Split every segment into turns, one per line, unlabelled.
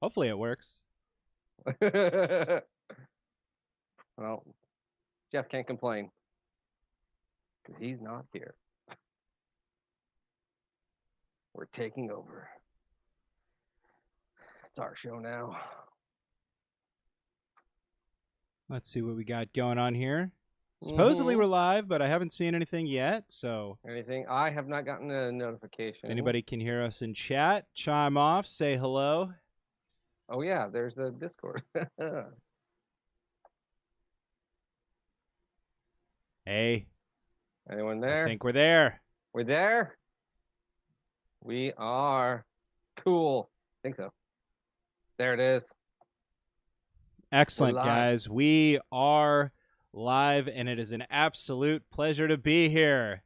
Hopefully it works.
Well, Jeff can't complain because he's not here. We're taking over. It's our show now.
Let's see what we got going on here. Supposedly we're live, but I haven't seen anything yet. So
Anything? I have not gotten a notification.
if anybody can hear us in chat, chime off, say hello.
Oh yeah, there's the Discord.
Hey,
Anyone there?
I think we're there.
We're there. We are. Cool. I think so. There it is.
Excellent, guys. We are live, and it is an absolute pleasure to be here.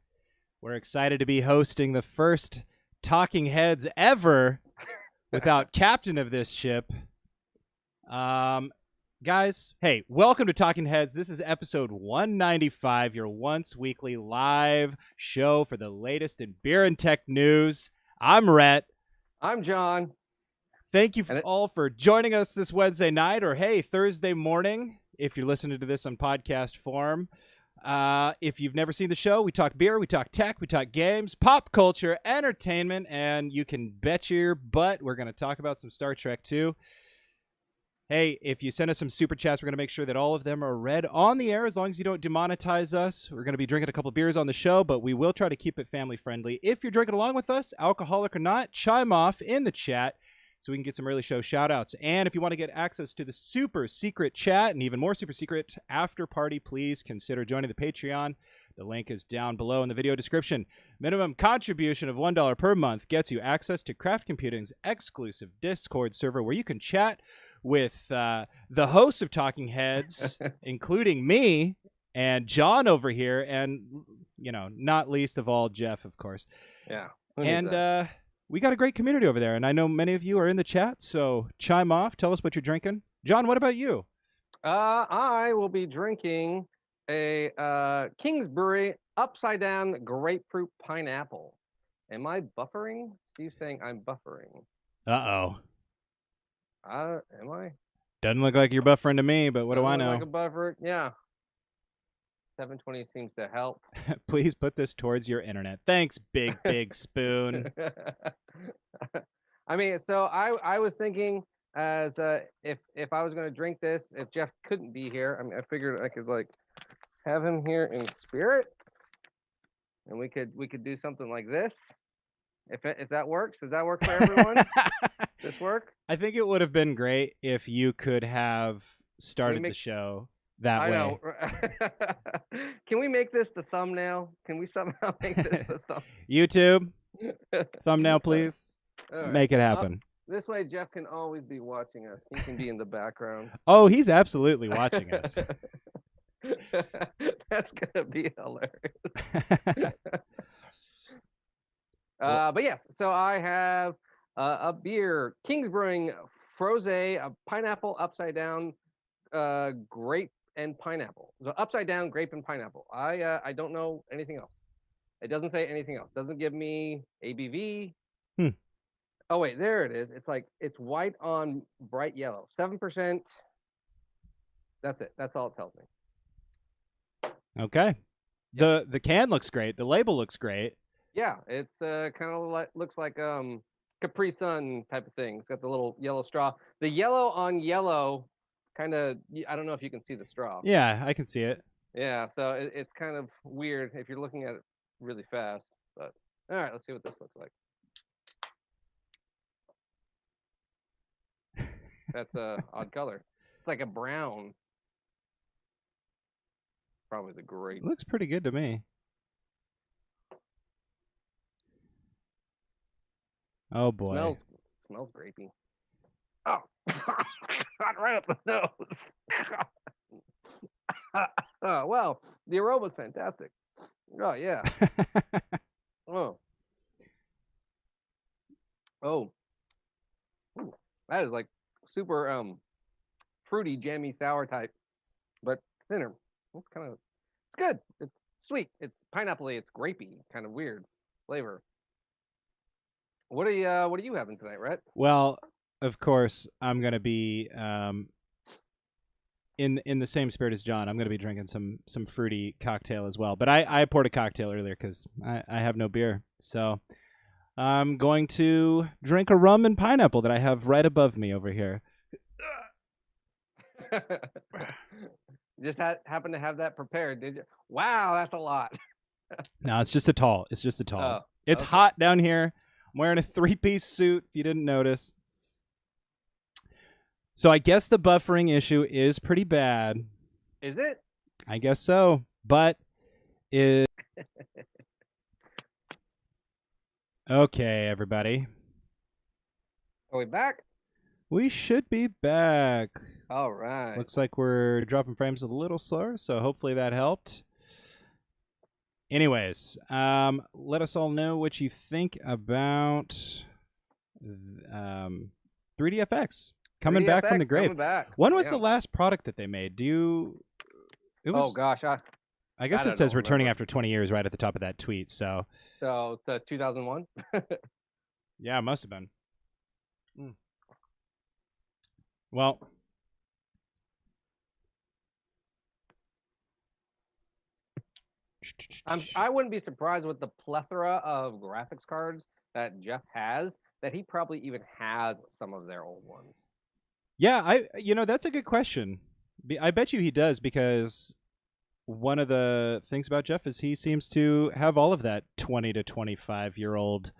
We're excited to be hosting the first Talking Heads ever without captain of this ship. Guys, hey, welcome to Talking Heads. This is episode 195, your once weekly live show for the latest in beer and tech news. I'm Rhett.
I'm John.
Thank you all for joining us this Wednesday night, or hey, Thursday morning, if you're listening to this on podcast form. If you've never seen the show, we talk beer, we talk tech, we talk games, pop culture, entertainment, and you can bet your butt we're going to talk about some Star Trek too. Hey, if you send us some super chats, we're going to make sure that all of them are read on the air as long as you don't demonetize us. We're going to be drinking a couple beers on the show, but we will try to keep it family friendly. If you're drinking along with us, alcoholic or not, chime off in the chat so we can get some early show shout outs. And if you want to get access to the super secret chat and even more super secret after party, please consider joining the Patreon. The link is down below in the video description. Minimum contribution of $1 per month gets you access to Craft Computing's exclusive Discord server where you can chat with the hosts of Talking Heads, including me and John over here, and, you know, not least of all, Jeff, of course.
Yeah.
And we got a great community over there, and I know many of you are in the chat, so chime off. Tell us what you're drinking. John, what about you?
I will be drinking a Kingsbury upside down grapefruit pineapple. Am I buffering? Steve's saying I'm buffering.
Uh-oh.
Am I?
Doesn't look like you're buffering to me, but what do I know?
Like a buffer, yeah. 720 seems to help.
Please put this towards your internet. Thanks, big spoon.
I mean, so I was thinking as if I was going to drink this, if Jeff couldn't be here, I mean, I figured I could like have him here in spirit, and we could do something like this. If that works, does that work for everyone? This work?
I think it would have been great if you could have started the show that way. I know.
Can we make this the thumbnail? Can we somehow make this the thumbnail?
YouTube, thumbnail, please. Right. Make it happen.
This way, Jeff can always be watching us. He can be in the background.
Oh, he's absolutely watching us.
That's gonna be hilarious. But yes, so I have a beer, King's Brewing Frosé, a pineapple upside down, grape and pineapple. So upside down grape and pineapple. I don't know anything else. It doesn't say anything else. Doesn't give me ABV. Oh wait, there it is. It's like it's white on bright yellow. 7%. That's it. That's all it tells me.
Okay. Yep. The can looks great. The label looks great.
Yeah, it's kind of like looks like Capri Sun type of thing. It's got the little yellow straw. The yellow on yellow kind of, I don't know if you can see the straw.
Yeah, I can see it.
Yeah, so it's kind of weird if you're looking at it really fast. But all right, let's see what this looks like. That's a odd color. It's like a brown. Probably the grape.
It looks pretty good to me. Oh boy.
Smells grapey. Oh, got right up the nose. Well, the aroma's fantastic. Oh yeah. Oh. Ooh, that is like super fruity, jammy, sour type, but thinner. It's good. It's sweet. It's pineapple-y. It's grapey. Kind of weird flavor. What are you having tonight, Rhett?
Well, of course, I'm gonna be in the same spirit as John. I'm gonna be drinking some fruity cocktail as well. But I poured a cocktail earlier because I have no beer, so I'm going to drink a rum and pineapple that I have right above me over here.
Just happened to have that prepared, did you? Wow, that's a lot.
No, it's just a tall. It's just a tall.
Oh,
It's
okay.
hot down here. I'm wearing a 3-piece suit, if you didn't notice. So I guess the buffering issue is pretty bad.
Is it?
I guess so. But it... Okay, everybody.
Are we back?
We should be back.
All right.
Looks like we're dropping frames a little slower, so hopefully that helped. Anyways, let us all know what you think about 3DFX coming back from the grave.
Coming back.
When was the last product that they made? Do you? It was,
oh gosh,
I guess
I
it says
don't
returning
remember.
after 20 years right at the top of that tweet. So
the 2001.
yeah, it must have been. Well,
I wouldn't be surprised with the plethora of graphics cards that Jeff has that he probably even has some of their old ones.
yeah, that's a good question. I bet you he does, because one of the things about Jeff is he seems to have all of that 20 to 25-year-old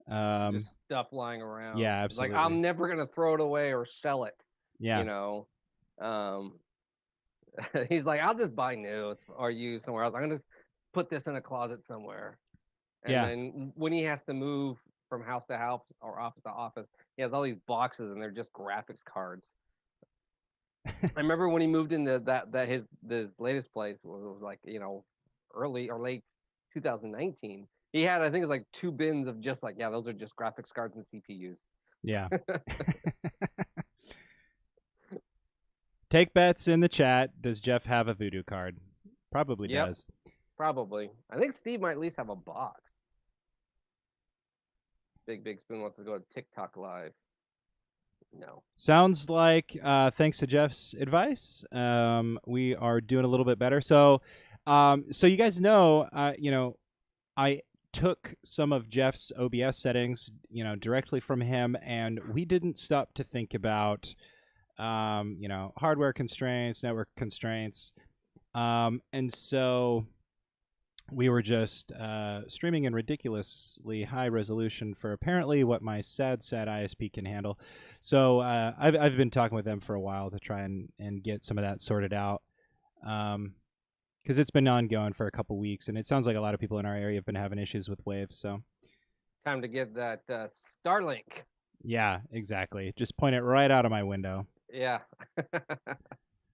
just stuff lying around.
Yeah,
It's like,
absolutely.
I'm never gonna throw it away or sell it.
Yeah.
You know, he's like, I'll just buy new or use somewhere else. I'm gonna put this in a closet somewhere. And
Yeah.
then when he has to move from house to house or office to office, he has all these boxes and they're just graphics cards. I remember when he moved into his latest place was like, early or late 2019. He had, I think it was like 2 bins of just like, those are just graphics cards and CPUs.
Yeah. Take bets in the chat. Does Jeff have a voodoo card? Probably does.
Probably. I think Steve might at least have a box. Big Spoon wants to go to TikTok Live. No.
Sounds like, thanks to Jeff's advice, we are doing a little bit better. So you guys know, I took some of Jeff's OBS settings, directly from him, and we didn't stop to think about, hardware constraints, network constraints, and so we were just streaming in ridiculously high resolution for apparently what my sad ISP can handle. So I've been talking with them for a while to try and get some of that sorted out, because it's been ongoing for a couple weeks, and it sounds like a lot of people in our area have been having issues with waves. So
time to get that Starlink.
Yeah, exactly. Just point it right out of my window.
Yeah.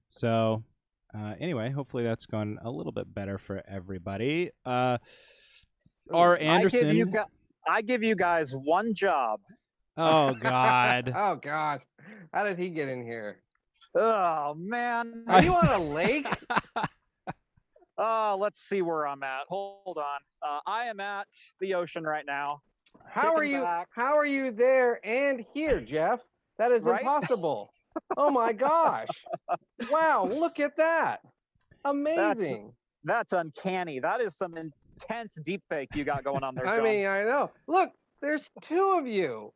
So anyway, hopefully that's gone a little bit better for everybody. R. Anderson.
I give you guys one job.
Oh, God.
Oh, gosh. How did he get in here?
Oh, man.
Are you on a lake?
Let's see where I'm at. Hold on. I am at the ocean right now.
How are you there and here, Jeff? That is
Right?
Impossible. Oh my gosh. Wow, look at that. Amazing.
That's uncanny. That is some intense deep fake you got going on there, John.
I mean, I know. Look, there's 2 of you.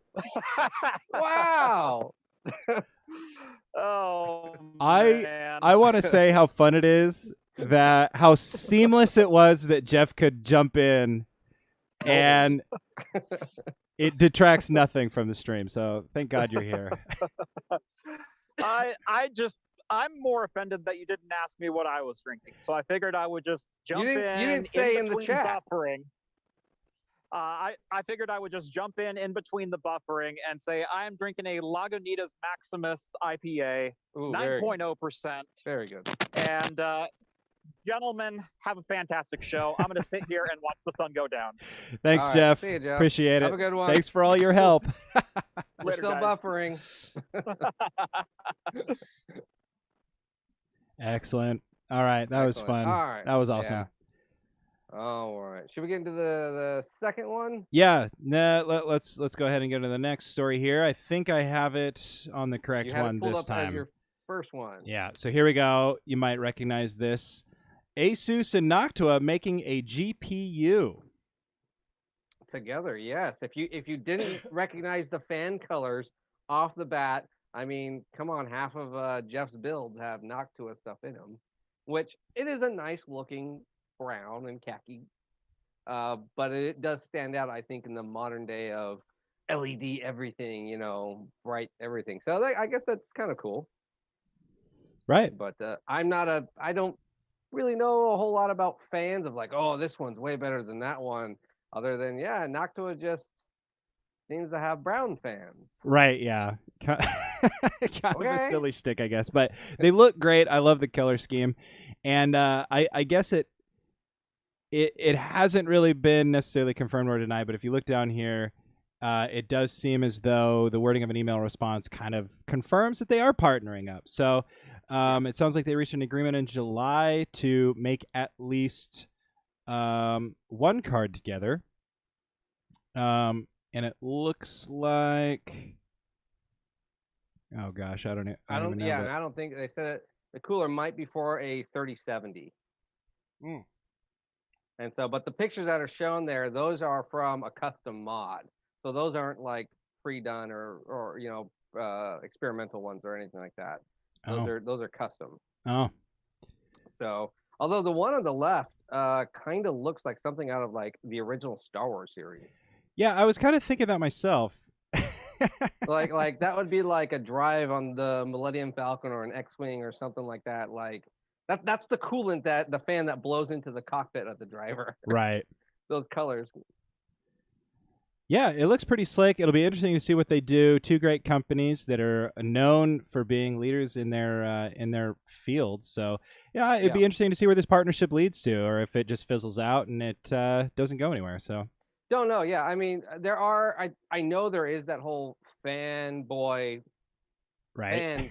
Wow.
Oh,
man. I want to say how fun it is, that how seamless it was that Jeff could jump in, and it detracts nothing from the stream. So thank God you're here.
I'm more offended that you didn't ask me what I was drinking. So I figured I would just jump in.
You didn't say in the chat.
Buffering. I figured I would just jump in between the buffering and say I am drinking a Lagunitas Maximus IPA, 9.0%.
Very good.
And gentlemen, have a fantastic show. I'm going to sit here and watch the sun go down.
Thanks,
right.
Jeff.
See you, Jeff.
Appreciate it.
Have a good one.
Thanks for all your help.
We're still buffering.
Excellent. All right. That was fun.
All right.
That was awesome.
Yeah. All right. Should we get into the second one?
Yeah. Nah, let's go ahead and go to the next story here. I think I have it on the correct
You had
one
it pulled
this
up as
time.
your first one.
Yeah. So here we go. You might recognize this. Asus and Noctua making a GPU.
Together, yes. If you didn't recognize the fan colors off the bat, I mean, come on, half of Jeff's builds have Noctua stuff in them, which it is a nice looking brown and khaki, but it does stand out, I think, in the modern day of LED everything, bright everything. So I guess that's kind of cool.
Right.
But I don't really know a whole lot about fans of like, oh, this one's way better than that one. Other than, yeah, Noctua just seems to have brown fans.
Right, yeah. Kind of a
Okay.
silly shtick, I guess. But they look great. I love the color scheme. And I guess it hasn't really been necessarily confirmed or denied, but if you look down here, it does seem as though the wording of an email response kind of confirms that they are partnering up. So it sounds like they reached an agreement in July to make at least one card together. And it looks like, oh gosh, I don't know.
I don't
even know.
yeah, and I don't think they said it. The cooler might be for a 3070. And so, but the pictures that are shown there, those are from a custom mod. So those aren't like pre-done or experimental ones or anything like that. Those are custom.
Oh.
So, although the one on the left kind of looks like something out of like the original Star Wars series.
Yeah, I was kind of thinking that myself.
like that would be like a drive on the Millennium Falcon or an X-wing or something like that. Like that's the coolant that the fan that blows into the cockpit of the driver.
Right.
Those colors.
Yeah, it looks pretty slick. It'll be interesting to see what they do. Two great companies that are known for being leaders in their fields. So yeah, it'd be interesting to see where this partnership leads to, or if it just fizzles out and it doesn't go anywhere. So
don't know. Yeah, I mean, I know there is that whole fanboy,
right,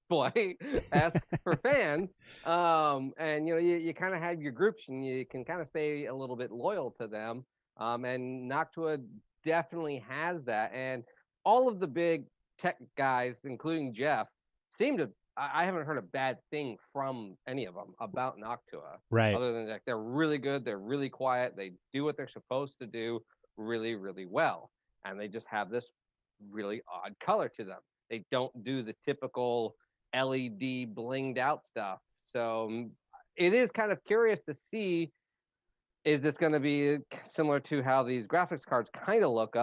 boy, ask for fans. And you kind of have your groups, and you can kind of stay a little bit loyal to them. And Noctua definitely has that, and all of the big tech guys, including Jeff, seem to. I haven't heard a bad thing from any of them about Noctua.
right.
Other than that, they're really good. They're really quiet. They do what they're supposed to do really, really well, and they just have this really odd color to them. They don't do the typical LED blinged out stuff. So it is kind of curious to see, is this going to be similar to how these graphics cards kind of look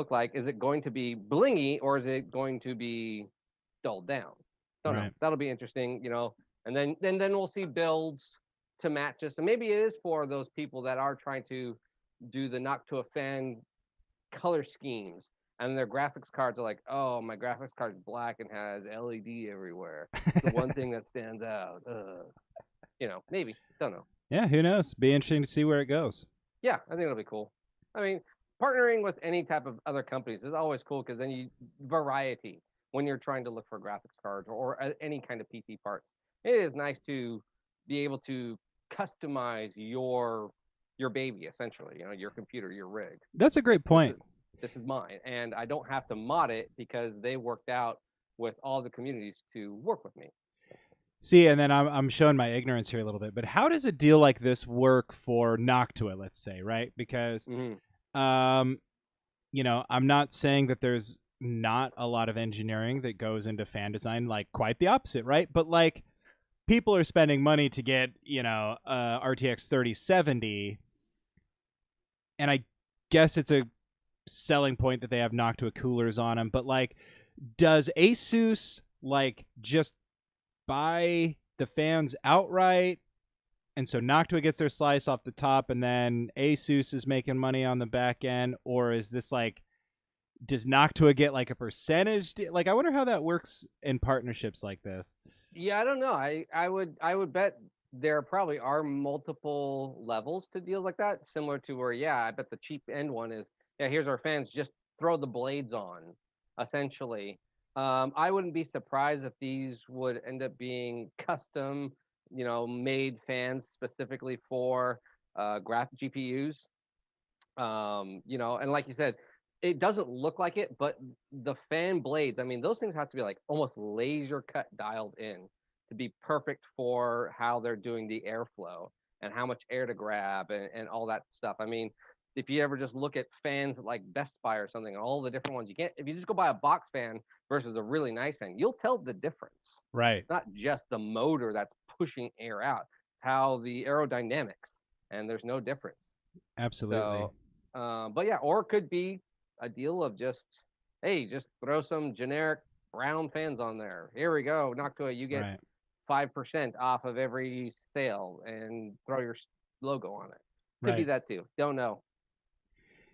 like? Is it going to be blingy, or is it going to be dulled down? Don't know. That'll be interesting, and then we'll see builds to match this. And maybe it is for those people that are trying to do the Noctua fan color schemes, and their graphics cards are like, oh, my graphics card's black and has LED everywhere. It's the one thing that stands out. Maybe. Don't know.
Yeah, who knows? Be interesting to see where it goes.
Yeah, I think it'll be cool. I mean, partnering with any type of other companies is always cool, because then variety when you're trying to look for graphics cards or any kind of PC parts. It is nice to be able to customize your baby, essentially, your computer, your rig.
That's a great point.
This is mine, and I don't have to mod it because they worked out with all the communities to work with me.
See, and then I'm showing my ignorance here a little bit, but how does a deal like this work for Noctua, let's say, right? Because, I'm not saying that there's not a lot of engineering that goes into fan design, like quite the opposite, right? But like, people are spending money to get, RTX 3070, and I guess it's a selling point that they have Noctua coolers on them, but like, does Asus like just buy the fans outright, and so Noctua gets their slice off the top, and then Asus is making money on the back end? Or is this like, does Noctua get like a percentage? Like, I wonder how that works in partnerships like this.
Yeah, I don't know. I would bet there probably are multiple levels to deals like that, similar to where, I bet the cheap end one is, here's our fans, just throw the blades on, essentially. I wouldn't be surprised if these would end up being custom, made fans specifically for graphic GPUs. You know, and like you said, it doesn't look like it, but the fan blades, I mean, those things have to be like almost laser cut dialed in to be perfect for how they're doing the airflow and how much air to grab and all that stuff. I mean, if you ever just look at fans at like Best Buy or something, and all the different ones, you can't, if you just go buy a box fan versus a really nice fan, you'll tell the difference.
Right.
It's not just the motor that's pushing air out, it's how the aerodynamics, and there's no difference.
Absolutely.
So, but yeah, or it could be a deal of just, hey, just throw some generic brown fans on there. Here we go, Noctua, you get 5% off of every sale, and throw your logo on it. Could be that too. Don't know.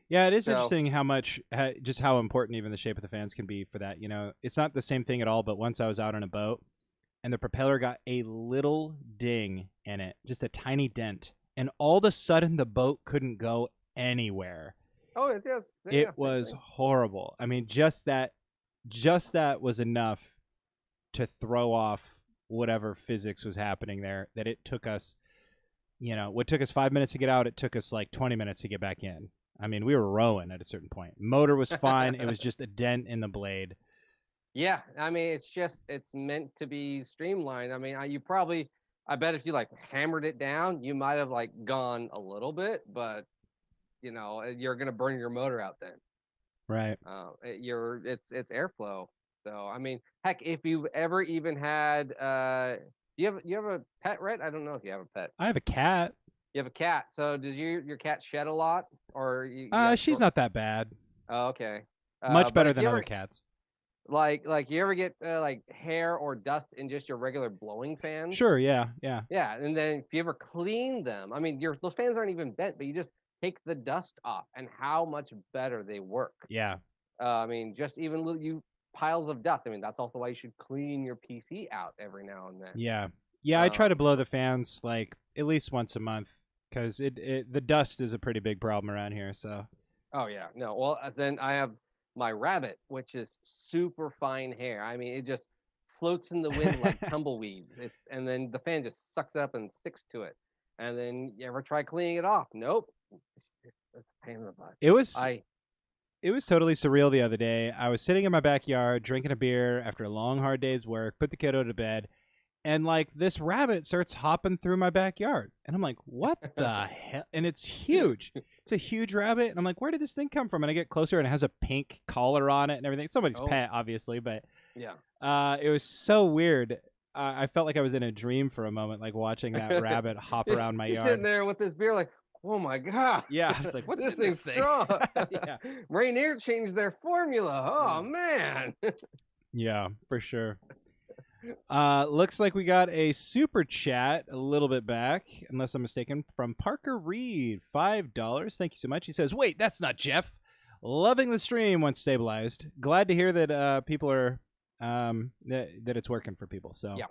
Yeah, it is interesting how much, just how important even the shape of the fans can be for that. You know, it's not the same thing at all, but once I was out on a boat and the propeller got a little ding in it, just a tiny dent, and all of a sudden the boat couldn't go anywhere.
Oh, it is.
It was horrible. I mean, just that was enough to throw off whatever physics was happening there, that it took us, you know, what took us 5 minutes to get out, it took us like 20 minutes to get back in. I mean, we were rowing at a certain point. Motor was fine. It was just a dent in the blade.
Yeah, I mean, it's meant to be streamlined. I mean, I bet if you like hammered it down, you might have like gone a little bit, but you know, you're gonna burn your motor out then.
Right.
It's airflow. So I mean, heck, if you've ever even had you have a pet, Rhett? I don't know if you have a pet.
I have a cat.
You have a cat. So does your cat shed a lot, or
she's not that bad.
Oh, okay.
Much better than other cats.
Like you ever get like hair or dust in just your regular blowing fans?
Sure. Yeah.
Yeah, and then if you ever clean them, I mean, those fans aren't even bent, but you just take the dust off, and how much better they work.
Yeah.
I mean, just even little piles of dust. I mean, that's also why you should clean your PC out every now and then.
Yeah. Yeah, I try to blow the fans like at least once a month, because the dust is a pretty big problem around here. So.
Oh yeah, no. Well, then I have my rabbit, which is super fine hair. I mean, it just floats in the wind like tumbleweeds. And then the fan just sucks it up and sticks to it. And then you ever try cleaning it off? Nope. It's a pain in the butt. It
was totally surreal the other day. I was sitting in my backyard drinking a beer after a long, hard day's work, put the kiddo to bed, and like this rabbit starts hopping through my backyard. And I'm like, what the hell? And it's huge. It's a huge rabbit. And I'm like, where did this thing come from? And I get closer and it has a pink collar on it and everything. Somebody's pet, obviously, but
yeah.
It was so weird. I felt like I was in a dream for a moment, like watching that rabbit hop around my yard.
Sitting there with this beer like, oh my God.
Yeah, I was like, what's
this
in this thing?
Yeah. Rainier changed their formula. Oh, man.
Yeah, for sure. Looks like we got a super chat a little bit back, unless I'm mistaken, from Parker Reed. $5. Thank you so much. He says, wait, that's not Jeff. Loving the stream once stabilized. Glad to hear that people are that it's working for people. So
yeah.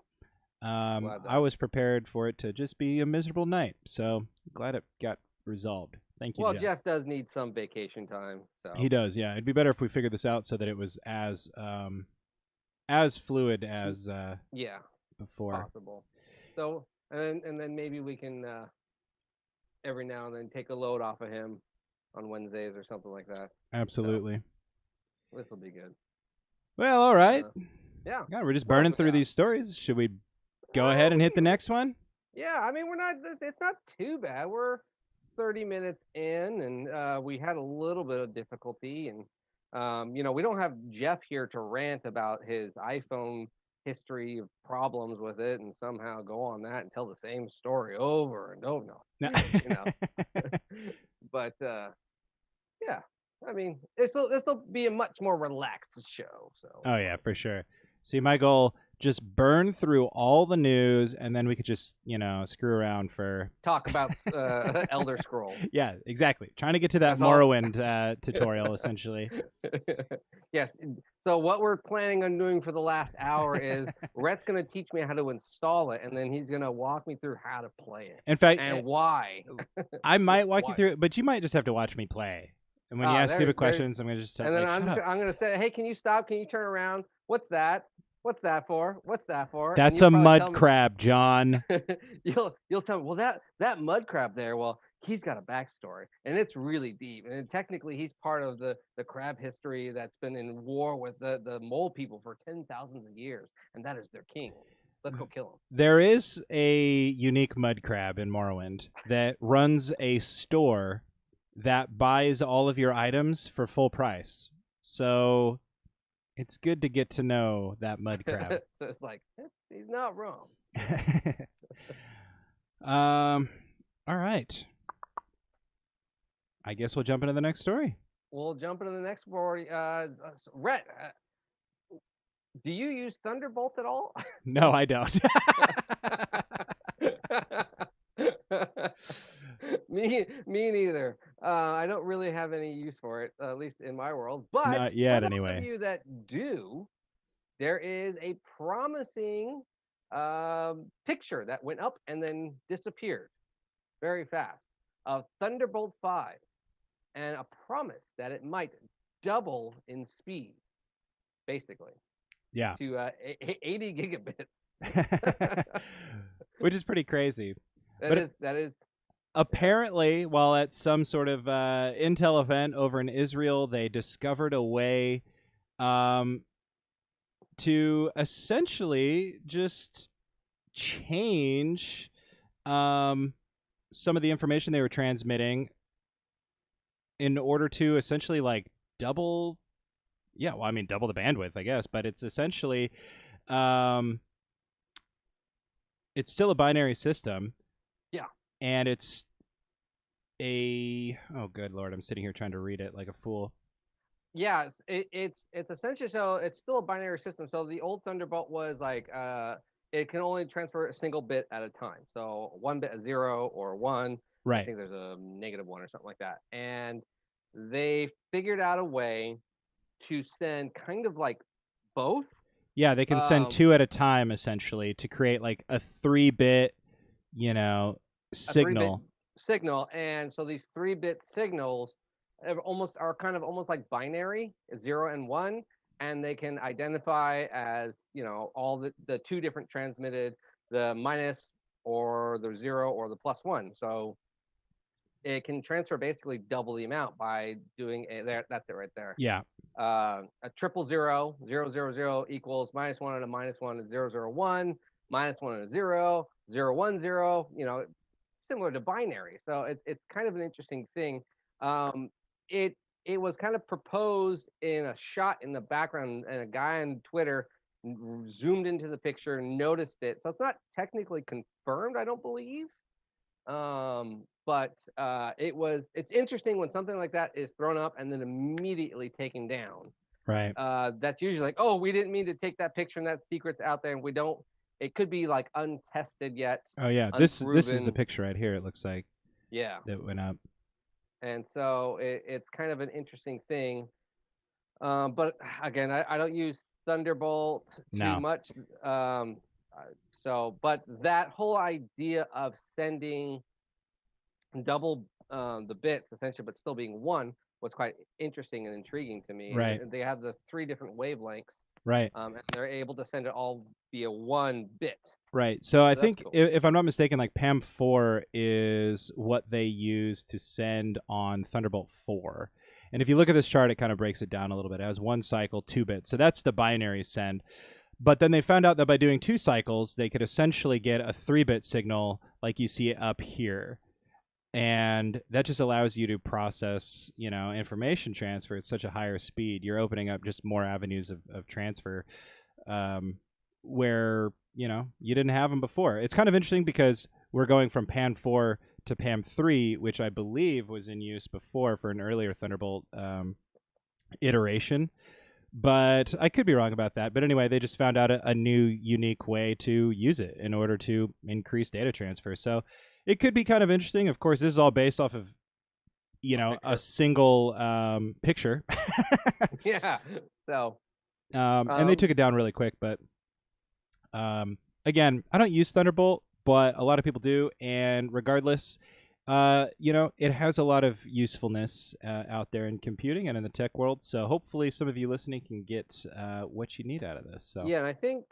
I was prepared for it to just be a miserable night. So glad it got resolved. Thank you,
well,
Jeff.
Jeff does need some vacation time. So.
He does, yeah. It'd be better if we figured this out so that it was as fluid as before.
Possible. So and then maybe we can every now and then take a load off of him on Wednesdays or something like that.
Absolutely.
So, this will be good.
Well, all right.
Yeah.
God, we're just burning through these stories. Should we go ahead and hit the next one?
Yeah, I mean, it's not too bad. We're 30 minutes in, and we had a little bit of difficulty, and you know, we don't have Jeff here to rant about his iPhone history of problems with it and somehow go on that and tell the same story over and over. No. You know. But yeah, I mean, this will be a much more relaxed show. So.
Oh yeah, for sure. See, my goal, just burn through all the news, and then we could just, you know, screw around for
talk about Elder Scrolls.
Yeah, exactly. Trying to get to that Morrowind tutorial, essentially.
Yes. So what we're planning on doing for the last hour is Rhett's going to teach me how to install it, and then he's going to walk me through how to play it.
In fact,
and why.
I might walk you through it, but you might just have to watch me play. And when you ask stupid questions, I'm going to just tell you.
And then I'm going to say, hey, can you stop? Can you turn around? What's that? What's that for? What's that for?
That's a mud crab, John.
You'll tell me, well, that mud crab there, well, he's got a backstory, and it's really deep. And technically, he's part of the crab history that's been in war with the mole people for 10,000 of years, and that is their king. Let's go kill him.
There is a unique mud crab in Morrowind that runs a store that buys all of your items for full price. So it's good to get to know that mud crab.
So it's like, he's not wrong.
All right. I guess we'll jump into the next story.
We'll jump into the next story. Rhett, do you use Thunderbolt at all?
No, I don't.
Me neither. I don't really have any use for it, at least in my world. But
not yet,
for those
anyway.
of you that do, there is a promising picture that went up and then disappeared very fast of Thunderbolt 5, and a promise that it might double in speed, basically.
Yeah.
To 80 gigabits.
Which is pretty crazy.
That is.
Apparently, while at some sort of Intel event over in Israel, they discovered a way to essentially just change some of the information they were transmitting in order to essentially like double the bandwidth, I guess, but it's essentially it's still a binary system.
Yeah.
And it's oh good Lord, I'm sitting here trying to read it like a fool.
Yeah, it's essentially, so it's still a binary system. So the old Thunderbolt was like it can only transfer a single bit at a time. So one bit, a 0 or 1.
Right.
I think there's a -1 or something like that. And they figured out a way to send kind of like both.
Yeah, they can send 2 at a time essentially to create like a 3-bit, signal.
Signal, and so these 3-bit signals are kind of almost like binary, 0 and 1, and they can identify as all the 2 different transmitted, the minus or the 0 or the +1. So it can transfer basically double the amount by doing that's it right there.
Yeah.
A 000, 000 equals -1 and a -1 is 001, -1 and a 0, 010, similar to binary. So it's kind of an interesting thing. It was kind of proposed in a shot in the background, and a guy on Twitter zoomed into the picture and noticed it. So it's not technically confirmed, I don't believe. But it's interesting when something like that is thrown up and then immediately taken down.
Right.
That's usually like, oh, we didn't mean to take that picture and that secret's out there, and we don't. It could be like untested yet.
Oh yeah, this is the picture right here. It looks like.
Yeah.
That went up.
And so it's kind of an interesting thing. But again, I don't use Thunderbolt too much. But that whole idea of sending double the bits essentially, but still being 1, was quite interesting and intriguing to me.
Right.
And they have the 3 different wavelengths.
Right.
And they're able to send it all via 1 bit.
Right. So I think,
cool.
if I'm not mistaken, like PAM4 is what they use to send on Thunderbolt 4. And if you look at this chart, it kind of breaks it down a little bit. It has 1 cycle, 2 bits. So that's the binary send. But then they found out that by doing 2 cycles, they could essentially get a 3-bit signal like you see up here. And that just allows you to process, information transfer at such a higher speed. You're opening up just more avenues of transfer where, you didn't have them before. It's kind of interesting because we're going from PAM4 to PAM3, which I believe was in use before for an earlier Thunderbolt iteration. But I could be wrong about that. But anyway, they just found out a new unique way to use it in order to increase data transfer. So it could be kind of interesting. Of course, this is all based off of, a single picture.
Yeah. So.
And they took it down really quick. But again, I don't use Thunderbolt, but a lot of people do. And regardless, it has a lot of usefulness out there in computing and in the tech world. So hopefully some of you listening can get what you need out of this. So
yeah, and I think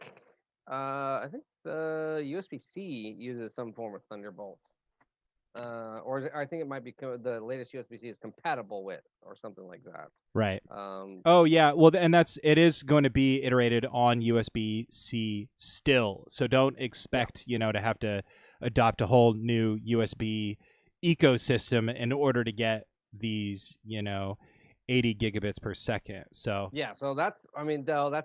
the USB-C uses some form of Thunderbolt. I think it might be the latest USB-C is compatible with, or something like that.
Right. Oh yeah. Well, and it is going to be iterated on USB-C still. So don't expect to have to adopt a whole new USB ecosystem in order to get these 80 gigabits per second. So
yeah. So that's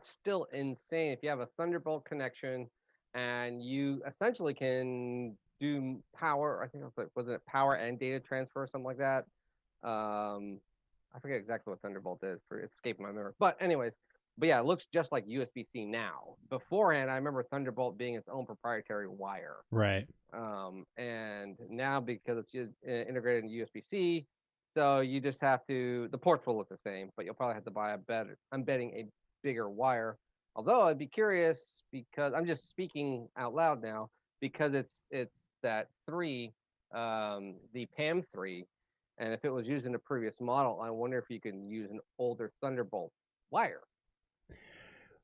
still insane. If you have a Thunderbolt connection, and you essentially can do power. I think it was it power and data transfer or something like that. I forget exactly what Thunderbolt is. It's escaping my memory. But anyways, yeah, it looks just like USB-C now. Beforehand, I remember Thunderbolt being its own proprietary wire.
Right.
And now because it's just integrated in USB-C, so you just have to. The ports will look the same, but you'll probably have to buy I'm betting a bigger wire. Although I'd be curious, because I'm just speaking out loud now, because it's that 3, the PAM 3, and if it was used in a previous model, I wonder if you can use an older Thunderbolt wire.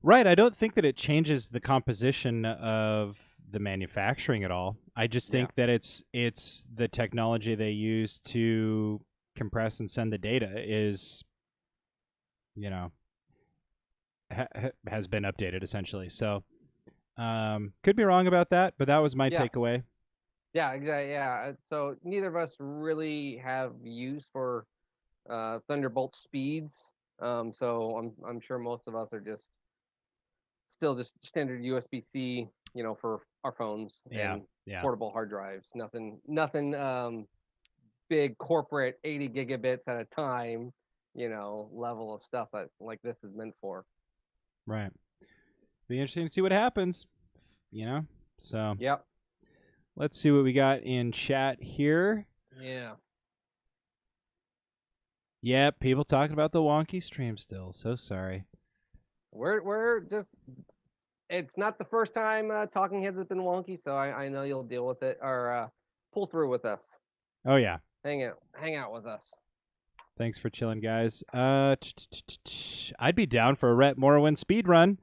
Right. I don't think that it changes the composition of the manufacturing at all. I just think that it's the technology they use to compress and send the data is, has been updated essentially. So, could be wrong about that, but that was my takeaway.
Yeah, exactly. Yeah. So neither of us really have use for Thunderbolt speeds. So I'm sure most of us are still just standard USB-C, for our phones and portable hard drives. Nothing big corporate 80 gigabits at a time, level of stuff that like this is meant for.
Right. Be interesting to see what happens, So
yep.
Let's see what we got in chat here.
Yeah.
Yep, people talking about the wonky stream still. So sorry.
We're just. It's not the first time Talking Heads has been wonky, so I know you'll deal with it or pull through with us.
Oh yeah.
Hang out with us.
Thanks for chilling, guys. I'd be down for a Rhett Morrowind speed run.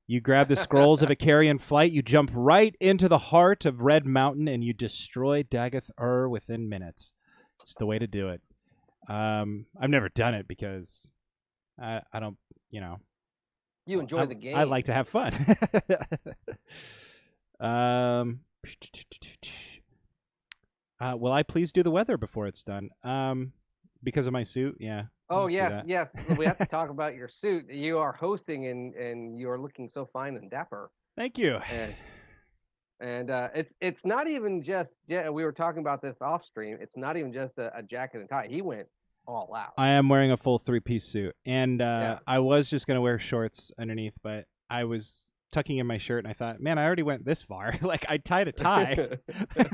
You grab the scrolls of a carrion flight, you jump right into the heart of Red Mountain, and you destroy Dagoth within minutes. It's the way to do it. I've never done it because I don't,
You enjoy the game.
I like to have fun. Will I please do the weather before it's done? Because of my suit, yeah.
Oh yes. We have to talk about your suit. You are hosting, and you are looking so fine and dapper.
Thank you.
And it's not even just we were talking about this off stream. It's not even just a jacket and tie. He went all out.
I am wearing a full 3-piece suit, and I was just gonna wear shorts underneath, but I was tucking in my shirt, and I thought, man, I already went this far. Like I tied a tie.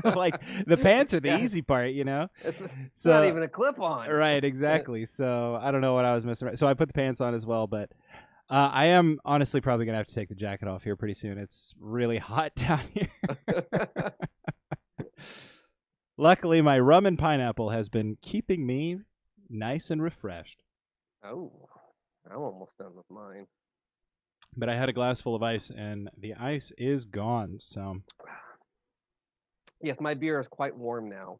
Like the pants are the easy part,
It's not even a clip on.
Right, exactly. So I don't know what I was missing. So I put the pants on as well, but I am honestly probably gonna have to take the jacket off here pretty soon. It's really hot down here. Luckily, my rum and pineapple has been keeping me nice and refreshed.
Oh, I'm almost done with mine.
But I had a glass full of ice, and the ice is gone. So,
yes, my beer is quite warm now.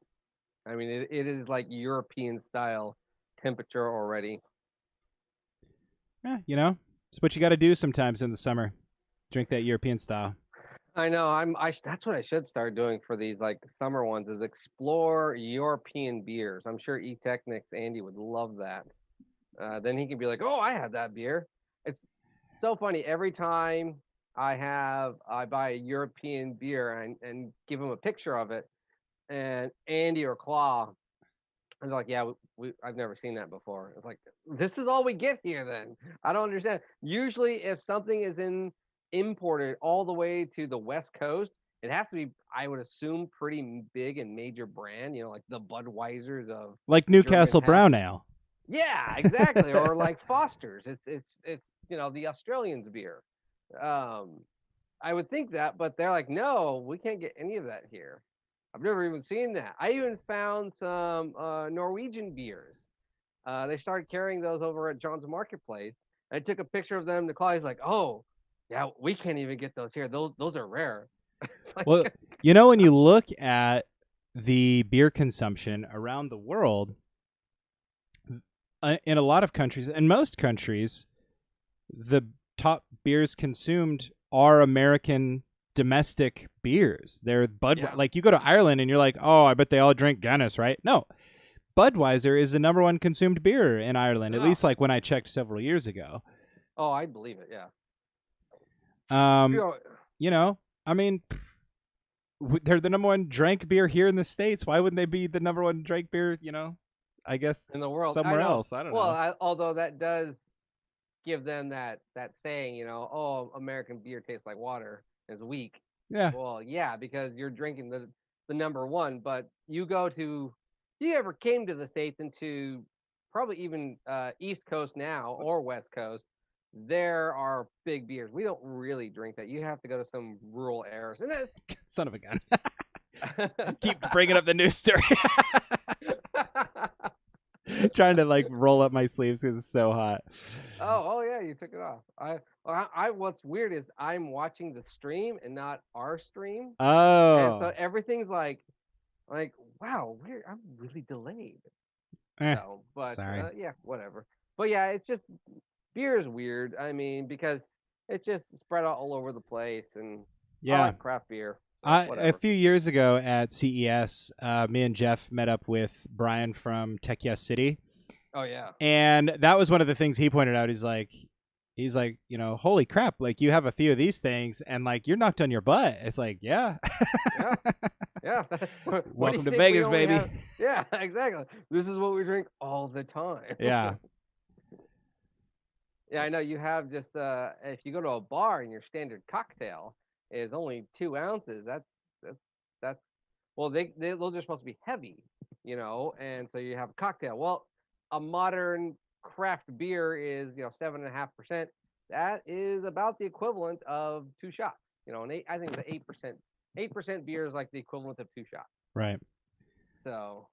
I mean, it is like European style temperature already.
Yeah, it's what you got to do sometimes in the summer. Drink that European style.
I know. That's what I should start doing for these like summer ones, is explore European beers. I'm sure eTechnics Andy would love that. Then he can be like, "Oh, I had that beer." It's so funny. Every time I buy a European beer and give him a picture of it, and Andy or Claw, I'm like, "Yeah, I've never seen that before." It's like, this is all we get here. Then I don't understand. Usually, if something is imported all the way to the West Coast, it has to be, I would assume, pretty big and major brand, like the Budweisers of
like Newcastle Brown Ale.
Yeah, exactly. Or like Foster's. It's the Australians beer. I would think that, but they're like, no, we can't get any of that here. I've never even seen that. I even found some Norwegian beers. They started carrying those over at John's Marketplace. I took a picture of them. The Claw's like, oh, yeah, we can't even get those here. Those are rare.
Well, when you look at the beer consumption around the world, in a lot of countries, and most countries, the top beers consumed are American domestic beers. They're like you go to Ireland and you're like, oh, I bet they all drink Guinness, right? No, Budweiser is the number one consumed beer in Ireland, at least like when I checked several years ago.
Oh, I believe it. Yeah.
You know, I mean, they're the number one drank beer here in the States. Why wouldn't they be the number one drank beer, you know, I guess in the world somewhere else? I don't know.
Well, although that does give them that saying, you know, oh, American beer tastes like water, is weak.
Yeah.
Well, yeah, because you're drinking the number one. But you ever came to the States and to probably even East Coast now or West Coast, there are big beers. We don't really drink that. You have to go to some rural areas.
Son of a gun. Keep bringing up the news story. Trying to like roll up my sleeves because it's so hot.
Oh yeah, you took it off. What's weird is I'm watching the stream and not our stream.
Oh.
And so everything's like, wow, weird. I'm really delayed. So, but
sorry.
Yeah, whatever. But yeah, it's just beer is weird. I mean, because it's just spread out all over the place, and I like craft beer.
A few years ago at CES, me and Jeff met up with Brian from Tech Yes City.
Oh yeah.
And that was one of the things he pointed out. He's like, you know, holy crap! Like you have a few of these things, and like you're knocked on your butt. It's like, yeah.
Yeah.
Welcome to Vegas, baby.
Yeah, exactly. This is what we drink all the time.
Yeah.
Yeah, I know. You have just if you go to a bar and your standard cocktail is only 2 ounces, that's well, those are supposed to be heavy, you know, and so you have a cocktail. Well, a modern craft beer is, you know, 7.5%. That is about the equivalent of 2 shots. You know, and I think the 8%. 8% beer is like the equivalent of 2 shots.
Right.
So.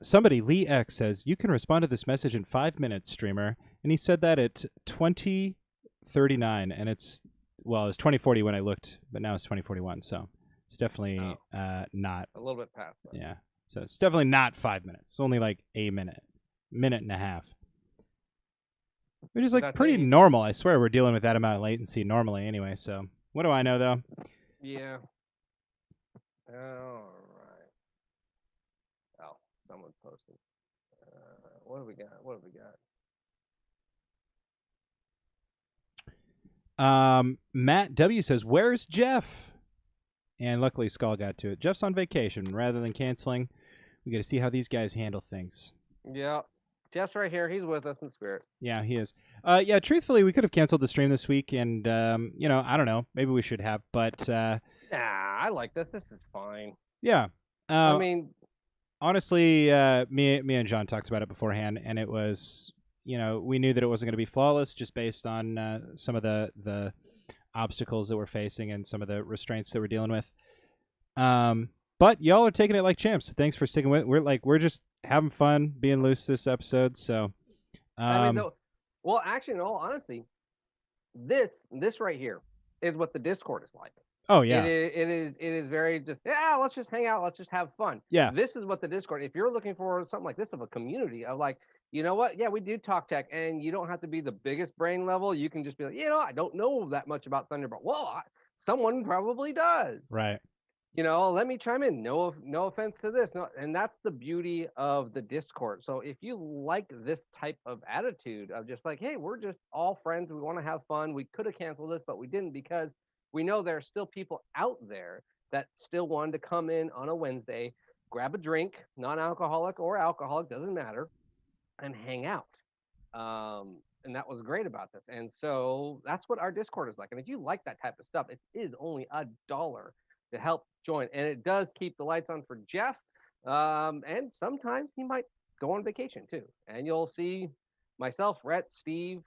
Somebody, Lee X, says you can respond to this message in 5 minutes, streamer, and he said that at 20:39, and it's 2040 when I looked, but now it's 2041, so it's definitely not
a little bit past that.
Yeah, so it's definitely not 5 minutes. It's only like a minute and a half, which is like pretty normal. I swear we're dealing with that amount of latency normally anyway. So what do I know though?
Yeah. All right. Oh, someone posted. What have we
got? Matt W says, "Where's Jeff?" And luckily, Skull got to it. Jeff's on vacation. Rather than canceling, we got to see how these guys handle things.
Yeah, Jeff's right here. He's with us in spirit.
Yeah, he is. Yeah, truthfully, we could have canceled the stream this week, and you know, I don't know. Maybe we should have, but
nah, I like this. This is fine.
Yeah.
I mean,
honestly, me and John talked about it beforehand, and it was, you know, we knew that it wasn't going to be flawless just based on some of the obstacles that we're facing and some of the restraints that we're dealing with. But y'all are taking it like champs. Thanks for sticking with it. We're just having fun being loose this episode. So,
I mean, well, actually, in all honesty, this right here is what the Discord is like.
Oh yeah,
it is very just let's just hang out, let's just have fun.
Yeah,
this is what the Discord. If you're looking for something like this of a community of like, you know what? Yeah, we do talk tech, and you don't have to be the biggest brain level. You can just be like, you know, I don't know that much about Thunderbolt. Well, someone probably does.
Right.
You know, let me chime in. No offense to this. No, and that's the beauty of the Discord. So if you like this type of attitude of just like, hey, we're just all friends. We want to have fun. We could have canceled this, but we didn't because we know there are still people out there that still wanted to come in on a Wednesday, grab a drink, non-alcoholic or alcoholic, doesn't matter, and hang out. And that was great about this. And so that's what our Discord is like. And if you like that type of stuff, it is only $1 to help join. And it does keep the lights on for Jeff. And sometimes he might go on vacation too. And you'll see myself, Rhett, Steve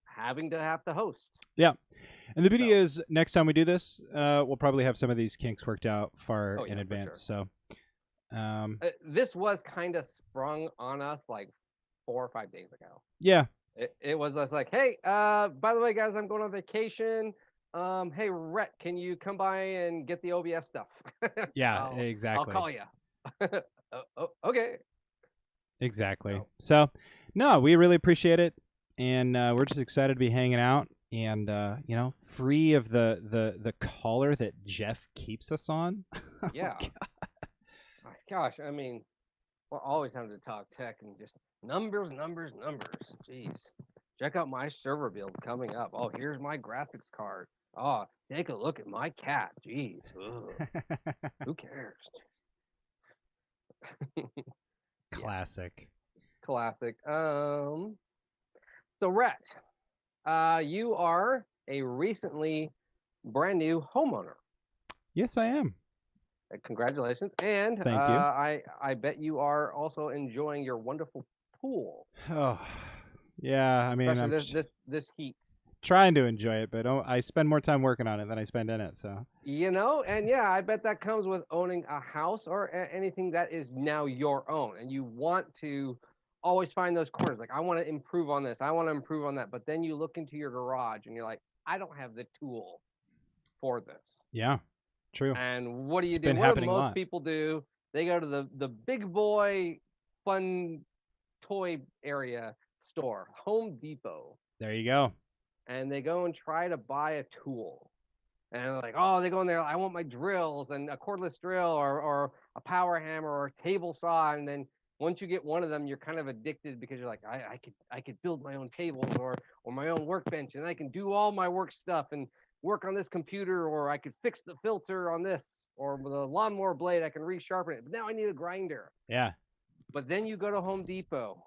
having to host.
Yeah. And the beauty is next time we do this, we'll probably have some of these kinks worked out far in advance. Sure. So
this was kind of sprung on us like 4 or 5 days ago.
Yeah.
It was just like, hey, by the way, guys, I'm going on vacation. Hey, Rhett, can you come by and get the OBS stuff?
Yeah, exactly.
I'll call you. Okay.
Exactly.
No.
So, no, we really appreciate it, and we're just excited to be hanging out, and free of the collar that Jeff keeps us on.
Yeah. My gosh, I mean, we're always having to talk tech and just numbers. Jeez. Check out my server build coming up. Oh, here's my graphics card. Oh, take a look at my cat. Jeez. Who cares?
Classic.
Classic. So Rhett, you are a recently brand new homeowner.
Yes, I am.
Congratulations. And
Thank you.
I bet you are also enjoying your wonderful pool.
Oh, yeah. I mean,
Especially
I'm
this heat.
trying to enjoy it, but I spend more time working on it than I spend in it. So
And yeah, I bet that comes with owning a house or anything that is now your own, and you want to always find those corners. Like, I want to improve on this, I want to improve on that, but then you look into your garage and you're like, I don't have the tool for this.
yeah, true.
And what do you
It's
do?
been
What do
happening a
most
lot.
people do? They go to the big boy fun toy area store, Home Depot,
There you go.
and they go and try to buy a tool. And they're like, oh, they go in there, I want my drills and a cordless drill or a power hammer or a table saw. And then once you get one of them, you're kind of addicted because you're like, I could build my own tables or my own workbench, and I can do all my work stuff and work on this computer, or I could fix the filter on this, or with a lawnmower blade, I can resharpen it. But now I need a grinder.
Yeah.
But then you go to Home Depot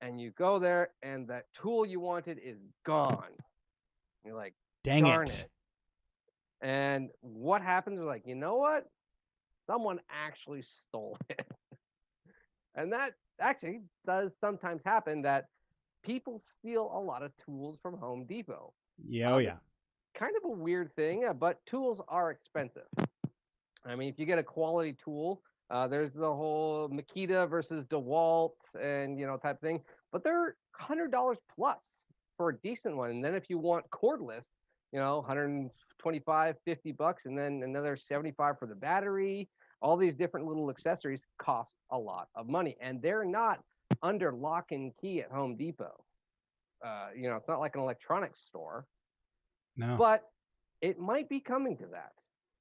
and you go there and that tool you wanted is gone. You're like,
Dang
darn
it.
it. And what happens? We're like, you know what? Someone actually stole it. And that actually does sometimes happen, that people steal a lot of tools from Home Depot.
Yeah. Oh, yeah.
Kind of a weird thing, but tools are expensive. I mean, if you get a quality tool, there's the whole Makita versus DeWalt and, type thing, but they're $100 plus for a decent one. And then if you want cordless, 125, $50, and then another 75 for the battery. All these different little accessories cost a lot of money, and they're not under lock and key at Home Depot. It's not like an electronics store,
No.
but it might be coming to that.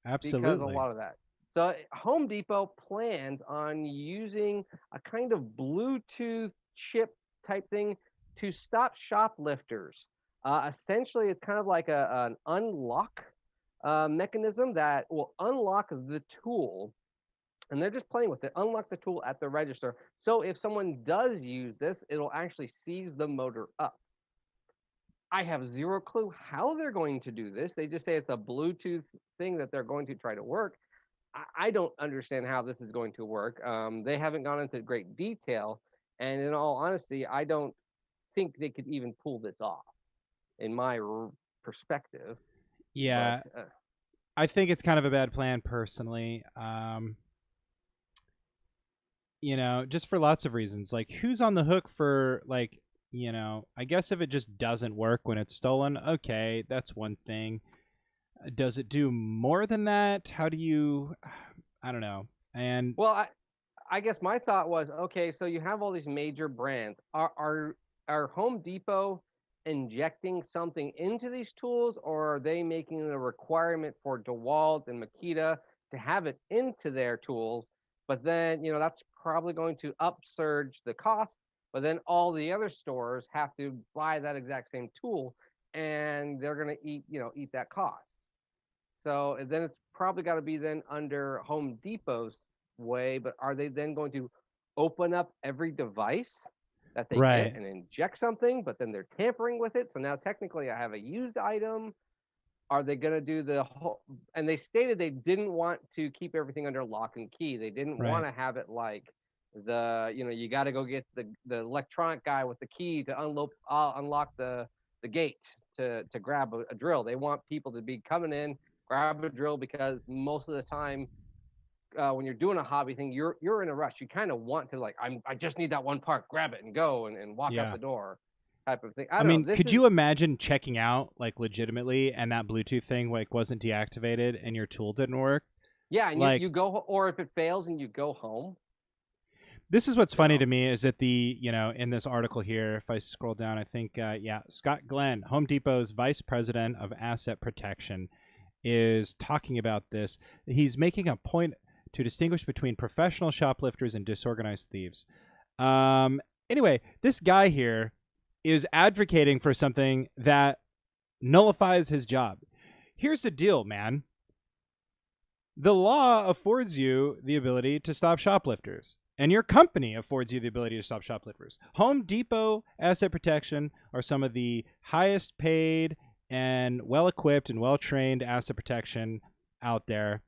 Absolutely.
Because a lot of that. So Home Depot plans on using a kind of Bluetooth chip type thing to stop shoplifters. Essentially, it's kind of like an unlock mechanism that will unlock the tool, and they're just playing with it. Unlock the tool at the register. So if someone does use this, it'll actually seize the motor up. I have zero clue how they're going to do this. They just say it's a Bluetooth thing that they're going to try to work. I don't understand how this is going to work. They haven't gone into great detail. And in all honesty, I don't think they could even pull this off, in my perspective.
Yeah.
But,
I think it's kind of a bad plan personally. Just for lots of reasons. Like, who's on the hook for, like, I guess if it just doesn't work when it's stolen, okay, that's one thing. Does it do more than that? How do you, I don't know. And
well, I guess my thought was, okay, so you have all these major brands. Are Home Depot injecting something into these tools, or are they making it a requirement for DeWalt and Makita to have it into their tools? But then, that's probably going to upsurge the cost. But then all the other stores have to buy that exact same tool, and they're going to eat that cost. So then it's probably got to be then under Home Depot's way. But are they then going to open up every device that they get and inject something, but then they're tampering with it? So now technically I have a used item. Are they going to do the whole? And they stated they didn't want to keep everything under lock and key. They didn't want to have it like you got to go get the electronic guy with the key to unlock the gate to grab a drill. They want people to be coming in, grab a drill, because most of the time when you're doing a hobby thing, you're in a rush. You kind of want to, like, I just need that one part, grab it and go and walk out the door type of thing. I
mean, could you imagine checking out, like, legitimately, and that Bluetooth thing, like, wasn't deactivated and your tool didn't work?
Yeah, and you go, or if it fails and you go home,
This is what's funny to me is that in this article here, if I scroll down, I think, Scott Glenn, Home Depot's vice president of asset protection, is talking about this. He's making a point to distinguish between professional shoplifters and disorganized thieves. Anyway, this guy here is advocating for something that nullifies his job. Here's the deal, man. The law affords you the ability to stop shoplifters, and your company affords you the ability to stop shoplifters. Home Depot Asset Protection are some of the highest paid and well-equipped and well-trained asset protection out there.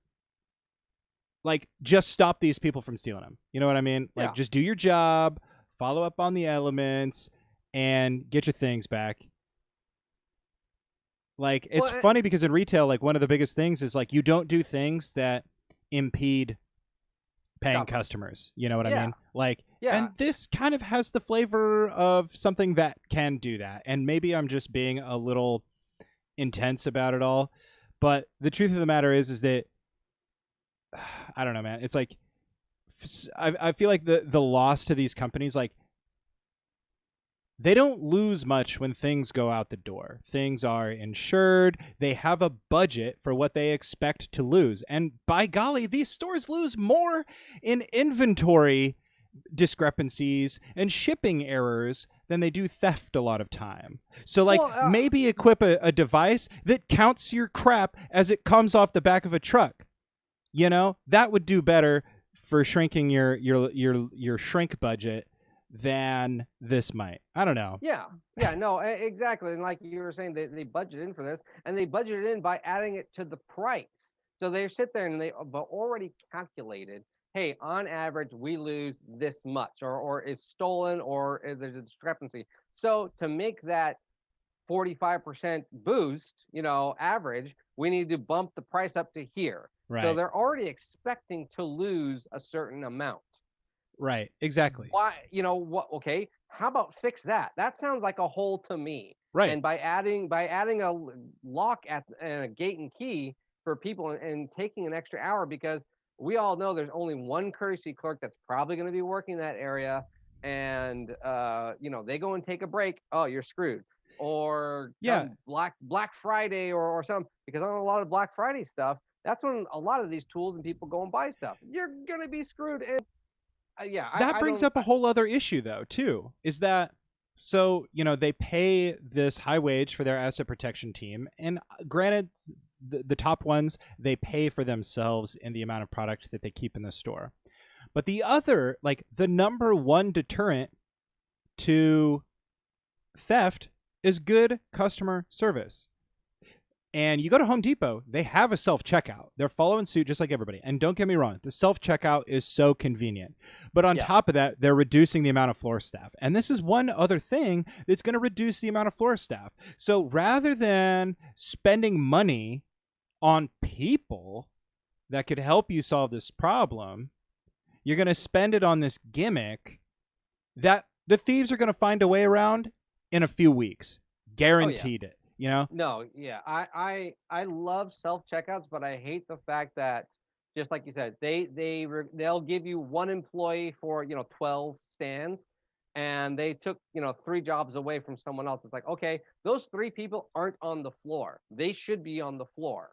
Like, just stop these people from stealing them. You know what I mean? Like, just do your job, follow up on the elements, and get your things back. Like, it's funny because in retail, like, one of the biggest things is, like, you don't do things that impede paying customers. You know what I mean? Like, and this kind of has the flavor of something that can do that. And maybe I'm just being a little intense about it all. But the truth of the matter is that, I don't know, man. It's like, I feel like the loss to these companies, like, they don't lose much when things go out the door. Things are insured. They have a budget for what they expect to lose. And by golly, these stores lose more in inventory discrepancies and shipping errors than they do theft a lot of time. So, like, maybe equip a device that counts your crap as it comes off the back of a truck. You know, that would do better for shrinking your shrink budget than this might. I don't know.
No, exactly. And like you were saying, they budget in for this, and they budget in by adding it to the price. So they sit there and they've already calculated, hey, on average, we lose this much, or is stolen, or there's a discrepancy. So to make that 45% boost, average, we need to bump the price up to here.
Right.
So they're already expecting to lose a certain amount.
Right, exactly.
Why, what? Okay, how about fix that? That sounds like a hole to me.
Right.
And by adding a lock and a gate and key for people and taking an extra hour, because we all know there's only one courtesy clerk that's probably going to be working that area, and they go and take a break. Oh, you're screwed. Or Black Friday or something, because on a lot of Black Friday stuff, that's when a lot of these tools and people go and buy stuff. You're gonna be screwed. And
that brings up a whole other issue, though, too, is that, so, they pay this high wage for their asset protection team. And granted, the top ones, they pay for themselves in the amount of product that they keep in the store. But the other, like, the number one deterrent to theft is good customer service. And you go to Home Depot, they have a self-checkout. They're following suit just like everybody. And don't get me wrong, the self-checkout is so convenient. But on top of that, they're reducing the amount of floor staff. And this is one other thing that's going to reduce the amount of floor staff. So rather than spending money on people that could help you solve this problem, you're going to spend it on this gimmick that the thieves are going to find a way around in a few weeks. Guaranteed it.
No, I love self-checkouts, but I hate the fact that, just like you said, they'll give you one employee for 12 stands, and they took 3 jobs away from someone else. It's like, okay, those 3 people aren't on the floor. They should be on the floor,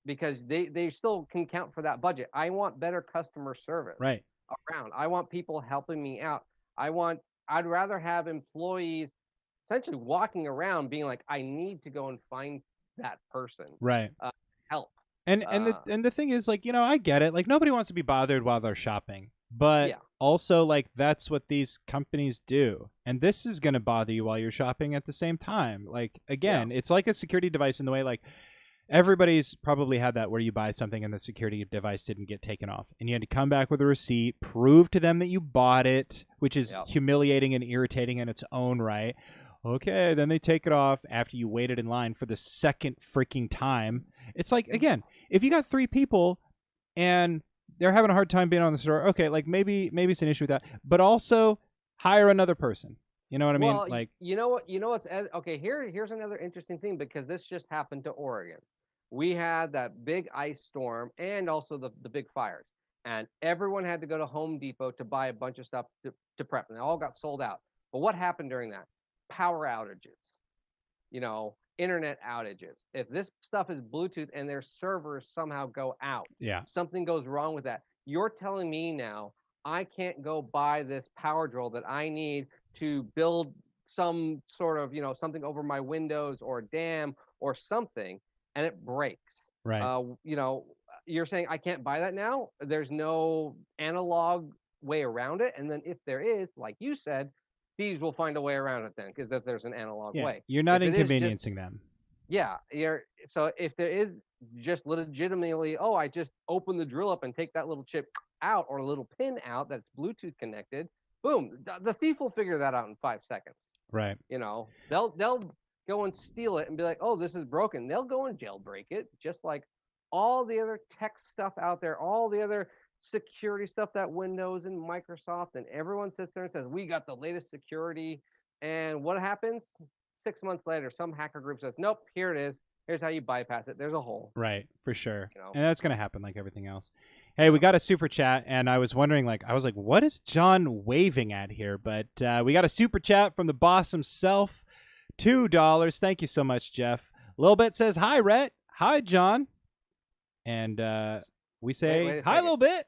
because they still can count for that budget. I want better customer service around. I want people helping me out. I'd rather have employees essentially walking around being like, I need to go and find that person.
Right.
Help.
And the thing is, like, I get it. Like, nobody wants to be bothered while they're shopping. But also, like, that's what these companies do. And this is going to bother you while you're shopping at the same time. Like, again, it's like a security device in the way, like, everybody's probably had that where you buy something and the security device didn't get taken off. And you had to come back with a receipt, prove to them that you bought it, which is humiliating and irritating in its own right. Okay, then they take it off after you waited in line for the second freaking time. It's like, again, if you got 3 people and they're having a hard time being on the store, okay, like maybe it's an issue with that. But also hire another person. You know what I mean? Like,
what's okay, here's another interesting thing, because this just happened to Oregon. We had that big ice storm and also the big fires. and everyone had to go to Home Depot to buy a bunch of stuff to prep, and they all got sold out. But what happened during that? Power outages, internet outages. If this stuff is Bluetooth and their servers somehow go out, something goes wrong with that. You're telling me now I can't go buy this power drill that I need to build some sort of, something over my windows or dam or something, and it breaks.
Right.
You're saying I can't buy that now? There's no analog way around it. And then if there is, like you said, thieves will find a way around it then, because if there's an analog way.
You're not inconveniencing them.
Yeah. So if there is just legitimately, I just open the drill up and take that little chip out or a little pin out that's Bluetooth connected, boom, the thief will figure that out in 5 seconds.
Right.
They'll go and steal it and be like, oh, this is broken. They'll go and jailbreak it, just like all the other tech stuff out there, all the other security stuff that Windows and Microsoft and everyone sits there and says, we got the latest security. And what happens? 6 months later, some hacker group says, nope, here it is. Here's how you bypass it. There's a hole.
Right, for sure. And that's going to happen like everything else. Hey, we got a super chat, and I was wondering, what is John waving at here? But we got a super chat from the boss himself, $2. Thank you so much, Jeff. Lil Bit says, hi, Rhett. Hi, John. And we say, hi, Lil Bit.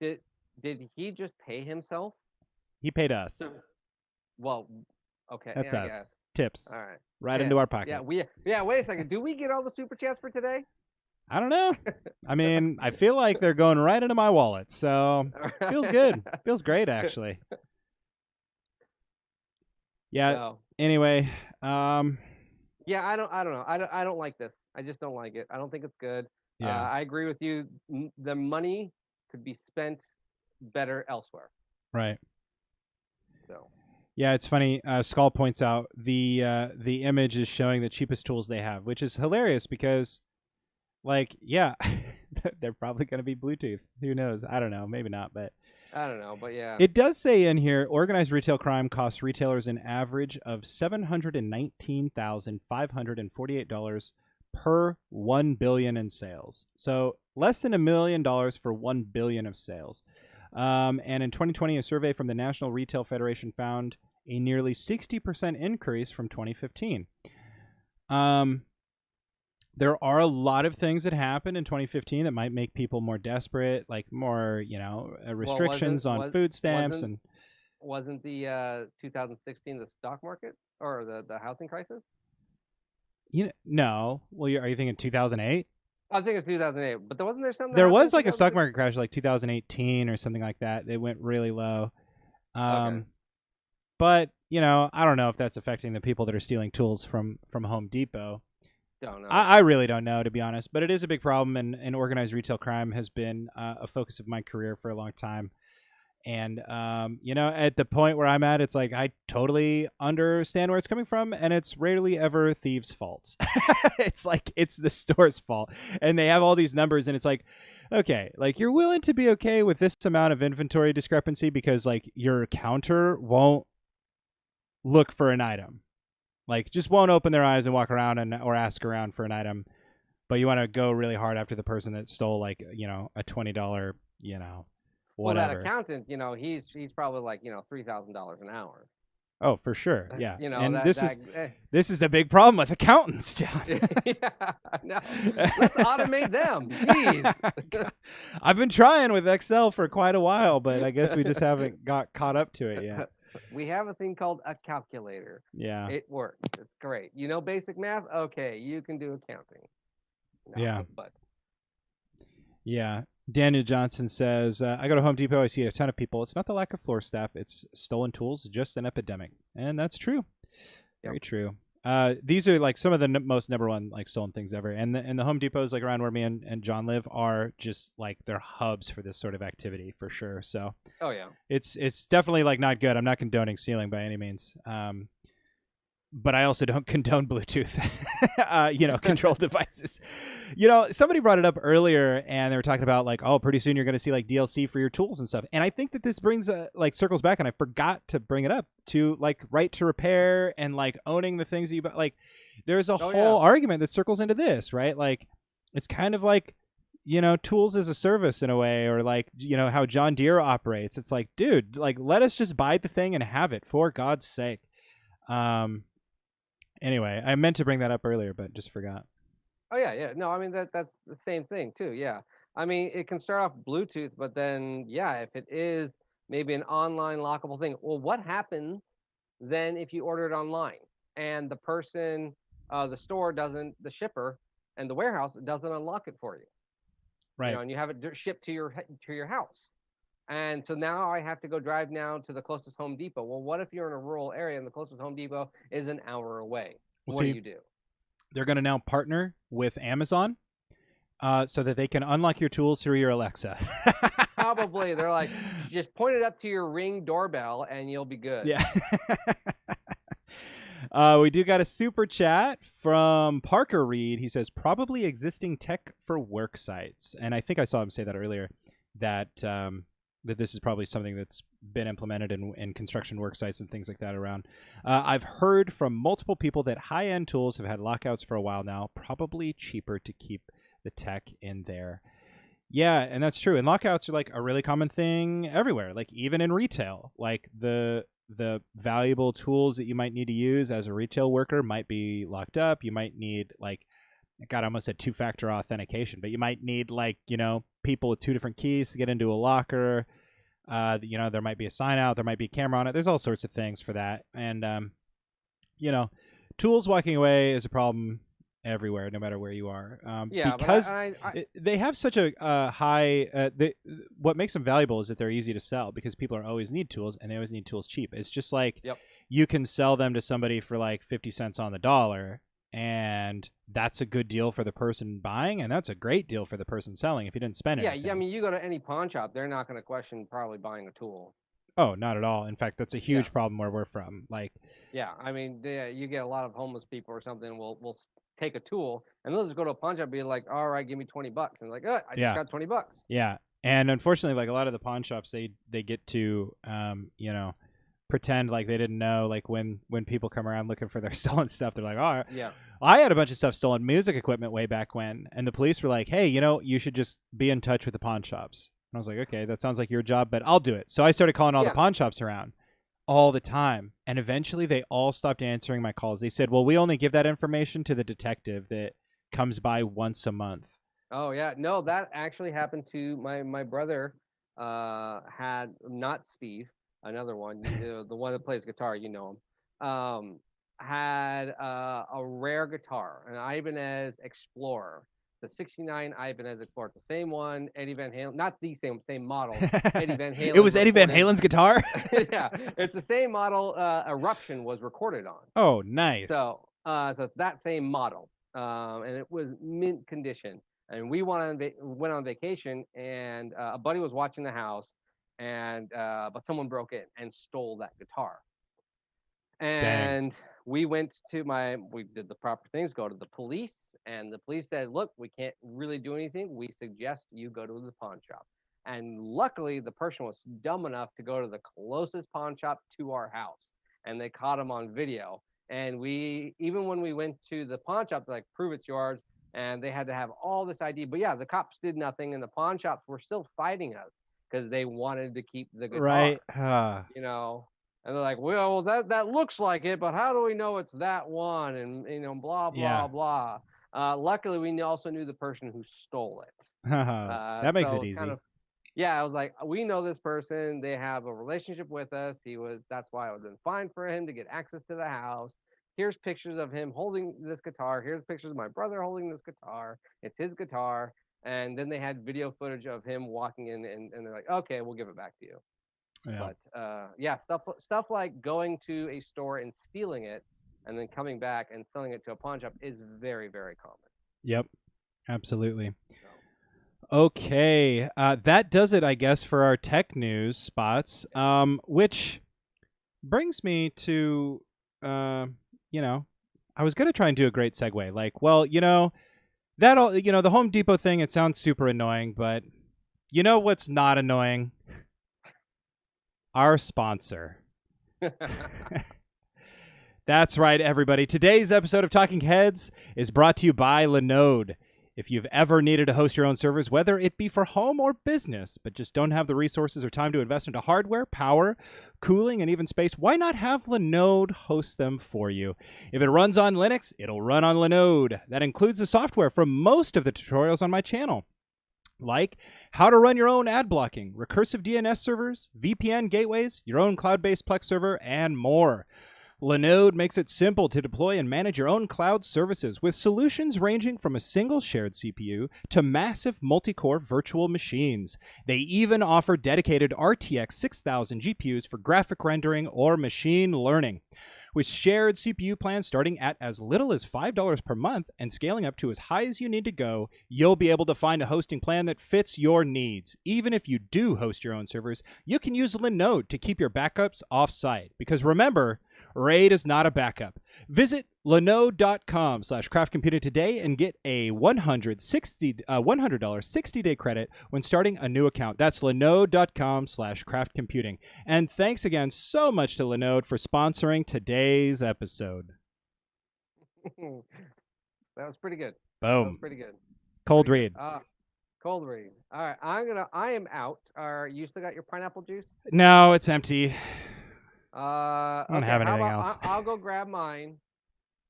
Did he just pay himself?
He paid us.
Well, okay.
That's us.
Guess.
Tips.
All right.
Right into our pocket.
Yeah, wait a second. Do we get all the super chats for today?
I don't know. I mean, I feel like they're going right into my wallet, so feels good. Feels great, actually. Yeah. No. Anyway.
Yeah, I don't know. I don't like this. I just don't like it. I don't think it's good. Yeah. I agree with you. The money could be spent better elsewhere.
Right.
So.
Yeah, it's funny. Skull points out the image is showing the cheapest tools they have, which is hilarious because, they're probably going to be Bluetooth. Who knows? I don't know. Maybe not, but
I don't know. But yeah,
it does say in here, organized retail crime costs retailers an average of $719,548 per $1 billion in sales. So less than $1 million for $1 billion of sales. And in 2020, a survey from the National Retail Federation found a nearly 60% increase from 2015. There are a lot of things that happened in 2015 that might make people more desperate, like more, restrictions on food stamps.
Wasn't the 2016 the stock market or the housing crisis?
No. Well, are you thinking 2008?
I think it's 2008, but wasn't there something?
There was like a stock market crash, like 2018 or something like that. It went really low. Okay. But I don't know if that's affecting the people that are stealing tools from Home Depot.
Don't know.
I really don't know, to be honest. But it is a big problem, and organized retail crime has been a focus of my career for a long time. And, at the point where I'm at, it's like I totally understand where it's coming from, and it's rarely ever thieves' faults. It's like it's the store's fault. And they have all these numbers, and it's like, okay, you're willing to be okay with this amount of inventory discrepancy because, your counter won't look for an item. Just won't open their eyes and walk around or ask around for an item. But you want to go really hard after the person that stole, a $20, whatever.
Well, that accountant, he's probably $3,000 an hour.
Oh, for sure, yeah. And this is the big problem with accountants, John.
Yeah, no. Let's automate them. Jeez.
I've been trying with Excel for quite a while, but I guess we just haven't got caught up to it yet.
We have a thing called a calculator.
Yeah.
It works. It's great. Basic math? Okay, you can do accounting. No,
yeah.
But.
Yeah. Daniel Johnson says, I go to Home Depot, I see a ton of people. It's not the lack of floor staff, it's stolen tools, just an epidemic. And that's true. Yep. Very true. These are some of the most number one stolen things ever. And the Home Depots around where me and John live are just they're hubs for this sort of activity for sure. So
oh yeah.
It's definitely not good. I'm not condoning stealing by any means. But I also don't condone Bluetooth, control devices. Somebody brought it up earlier, and they were talking about pretty soon you're going to see DLC for your tools and stuff. And I think that this brings circles back, and I forgot to bring it up to right to repair and owning the things that you there's a whole argument that circles into this, right? It's kind of tools as a service in a way, or like, how John Deere operates. It's like, dude, like, let us just buy the thing and have it, for God's sake. Anyway, I meant to bring that up earlier, but just forgot.
Oh yeah. No, I mean that's the same thing too. Yeah. I mean, it can start off Bluetooth, but then if it is maybe an online lockable thing, well, what happens then if you order it online and the person, the store doesn't, the shipper and the warehouse doesn't unlock it for you?
Right.
And you have it shipped to your house. And so now I have to go drive now to the closest Home Depot. Well, what if you're in a rural area and the closest Home Depot is an hour away? What do you do?
They're going to now partner with Amazon so that they can unlock your tools through your Alexa.
Probably. They're like, just point it up to your Ring doorbell and you'll be good.
Yeah. We do got a super chat from Parker Reed. He says, probably existing tech for work sites. And I think I saw him say that earlier, that this is probably something that's been implemented in construction work sites and things like that around. I've heard from multiple people that high-end tools have had lockouts for a while now, probably cheaper to keep the tech in there. Yeah, and that's true. And lockouts are like a really common thing everywhere, like even in retail. Like the valuable tools that you might need to use as a retail worker might be locked up. You might need, like, God, I almost said two-factor authentication, but you might need, like, people with two different keys to get into a locker. There might be a sign out, there might be a camera on it. There's all sorts of things for that. And tools walking away is a problem everywhere, no matter where you are. Because they have such a high. What makes them valuable is that they're easy to sell, because people always need tools, and they always need tools cheap. It's just like you can sell them to somebody for like 50 cents on the dollar, and that's a good deal for the person buying, and that's a great deal for the person selling if you didn't spend anything.
Yeah, I mean, you go to any pawn shop, they're not going to question probably buying a tool.
Oh, not at all. In fact, that's a huge problem where we're from. Like,
I mean, you get a lot of homeless people or something will take a tool, and they'll just go to a pawn shop and be like, all right, give me $20. And like, I just got $20.
Yeah. And unfortunately, like, a lot of the pawn shops, they get to, pretend like they didn't know, like when people come around looking for their stolen stuff, they're like, oh, yeah, I had a bunch of stuff stolen, music equipment way back when, and the police were like, hey, you should just be in touch with the pawn shops. And I was like, okay, that sounds like your job, but I'll do it. So I started calling all the pawn shops around all the time, and eventually they all stopped answering my calls. They said, well, we only give that information to the detective that comes by once a month. Oh yeah, no, that actually happened to my brother. Had, not Steve, another one, the one that plays guitar, him, had a rare guitar, an Ibanez Explorer, the 69 Ibanez Explorer, the same one Eddie Van Halen, not the same model, Eddie Van Halen. It was Eddie Van Halen's guitar? Yeah, it's the same model Eruption was recorded on. Oh, nice. So it's that same model, and it was mint condition. And we went on vacation, and a buddy was watching the house, and but someone broke in and stole that guitar. And we did the proper things, go to the police, and the police said, look, we can't really do anything. We suggest you go to the pawn shop. And luckily, the person was dumb enough to go to the closest pawn shop to our house, and they caught him on video. And even when we went to the pawn shop, they're like, prove it's yours. And they had to have all this ID. But yeah, the cops did nothing, and the pawn shops were still fighting us because they wanted to keep the guitar. Right. And they're like, well, that looks like it, but how do we know it's that one? And, blah, blah, blah. Luckily, we also knew the person who stole it. That makes it easy. I was like, we know this person. They have a relationship with us. That's why it would have been fine for him to get access to the house. Here's pictures of him holding this guitar. Here's pictures of my brother holding this guitar. It's his guitar. And then they had video footage of him walking in, and they're like, okay, we'll give it back to you. Yeah. But stuff like going to a store and stealing it and then coming back and selling it to a pawn shop is very, very common. Yep, absolutely. Okay, that does it, I guess, for our tech news spots, which brings me to, I was going to try and do a great segue. Like, well, the Home Depot thing, it sounds super annoying, but you know what's not annoying? Our sponsor. That's right, everybody. Today's episode of Talking Heads is brought to you by Linode. If you've ever needed to host your own servers, whether it be for home or business, but just don't have the resources or time to invest into hardware, power, cooling, and even space, why not have Linode host them for you? If it runs on Linux, it'll run on Linode. That includes the software from most of the tutorials on my channel, like how to run your own ad blocking, recursive DNS servers, VPN gateways, your own cloud-based Plex server, and more. Linode makes it simple to deploy and manage your own cloud services with solutions ranging from a single shared CPU to massive multi-core virtual machines. They even offer dedicated RTX 6000 GPUs for graphic rendering or machine learning. With shared CPU plans starting at as little as $5 per month and scaling up to as high as you need to go, you'll be able to find a hosting plan that fits your needs. Even if you do host your own servers, you can use Linode to keep your backups off-site. Because remember, RAID is not a backup. Visit linode.com/craftcomputing today and get a $100 60-day credit when starting a new account. That's linode.com/craftcomputing. And thanks again so much to Linode for sponsoring today's episode.
That was pretty good.
Boom.
That was pretty good.
Cold
Pretty
read.
good. Cold read. All right, I am out. You still got your pineapple juice?
No, it's empty.
I
don't have anything else.
I'll go grab mine,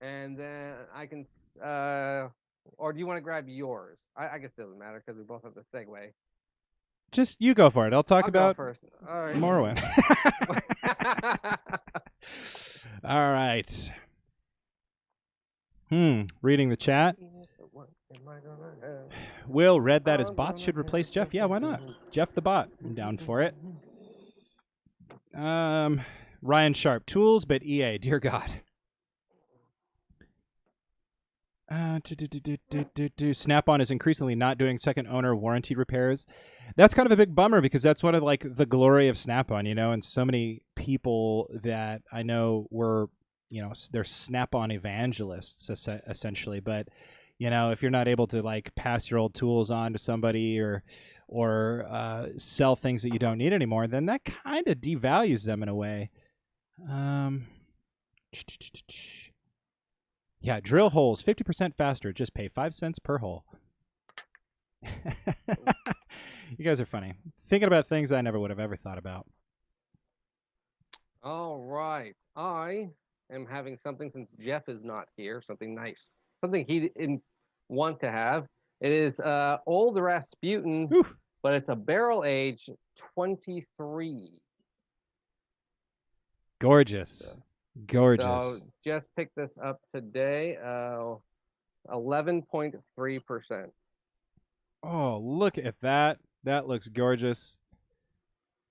and then I can. Or do you want to grab yours? I guess it doesn't matter because we both have the segue.
Just you go for it. I'll
Go
about
first. All right.
Morrowind. All right. Reading the chat. Will read that as bots should replace Jeff. Yeah, why not? Jeff the bot. I'm down for it. Ryan Sharp, tools, but EA, dear God. Snap-on is increasingly not doing second owner warranty repairs. That's kind of a big bummer because that's one of like the glory of Snap-on, you know, and so many people that I know were, you know, they're Snap-on evangelists essentially, but you know, if you're not able to like pass your old tools on to somebody or sell things that you don't need anymore, then that kind of devalues them in a way. Yeah, drill holes 50% faster. Just pay 5 cents per hole. You guys are funny. Thinking about things I never would have ever thought about.
All right. I am having something since Jeff is not here. Something nice. Something he didn't want to have. It is old Rasputin, but it's a barrel age 23.
Gorgeous. Gorgeous.
So just picked this up today. 11.3%.
Oh, look at that. That looks gorgeous.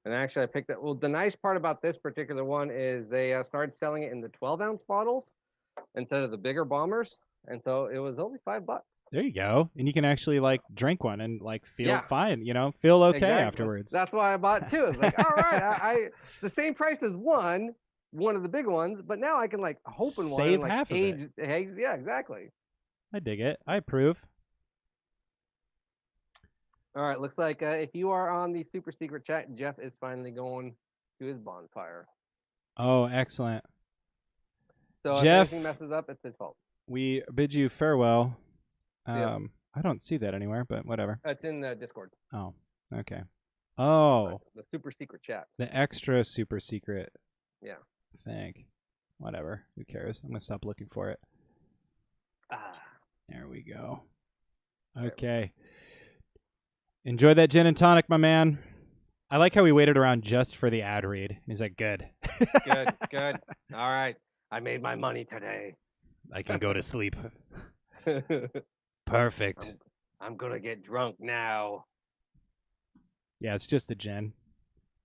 And actually, I picked it. Well, the nice part about this particular one is they started selling it in the 12-ounce bottles instead of the bigger bombers. And so it was only $5.
There you go. And you can actually like drink one and like feel fine, you know, feel okay afterwards.
That's why I bought two. It's like, all right, I the same price as one of the big ones, but now I can like open one and like
half of it.
Yeah, exactly.
I dig it. I approve.
All right, looks like if you are on the super secret chat, Jeff is finally going to his bonfire.
Oh, excellent.
So
Jeff,
if anything messes up, it's his fault.
We bid you farewell.
Yep.
I don't see that anywhere, but whatever.
It's in the Discord.
Oh, okay. Oh,
the super secret chat.
The extra super secret.
Yeah.
Thing. Whatever. Who cares? I'm gonna stop looking for it. There we go. Okay. Enjoy that gin and tonic, my man. I like how he waited around just for the ad read. He's like, good.
Good. All right. I made my money today.
I can go to sleep. Perfect.
I'm going to get drunk now.
Yeah, it's just the gin.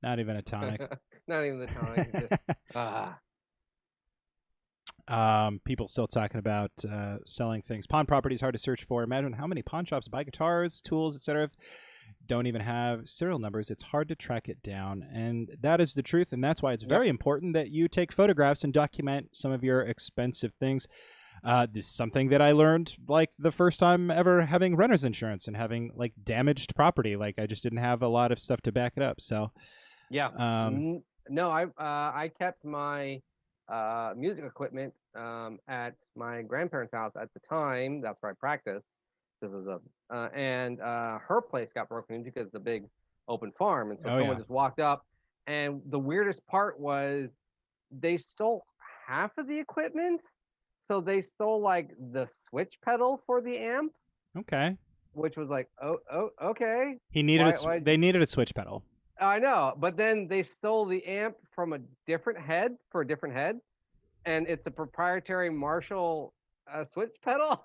Not even a tonic.
Not even the tonic.
People still talking about selling things. Pawn property is hard to search for. Imagine how many pawn shops buy guitars, tools, etc. Don't even have serial numbers. It's hard to track it down. And that is the truth. And that's why it's very important that you take photographs and document some of your expensive things. This is something that I learned like the first time ever having renter's insurance and having like damaged property. Like I just didn't have a lot of stuff to back it up. So
yeah. No, I kept my music equipment at my grandparents' house at the time. That's where I practiced. and her place got broken into because it's a big open farm, and so
Oh,
someone
yeah.
just walked up, and the weirdest part was they stole half of the equipment. So they stole like the switch pedal for the amp,
Okay.
which was like, oh, okay.
He needed
Why?
they needed a switch pedal.
I know, but then they stole the amp from a different head for a different head, and it's a proprietary Marshall switch pedal.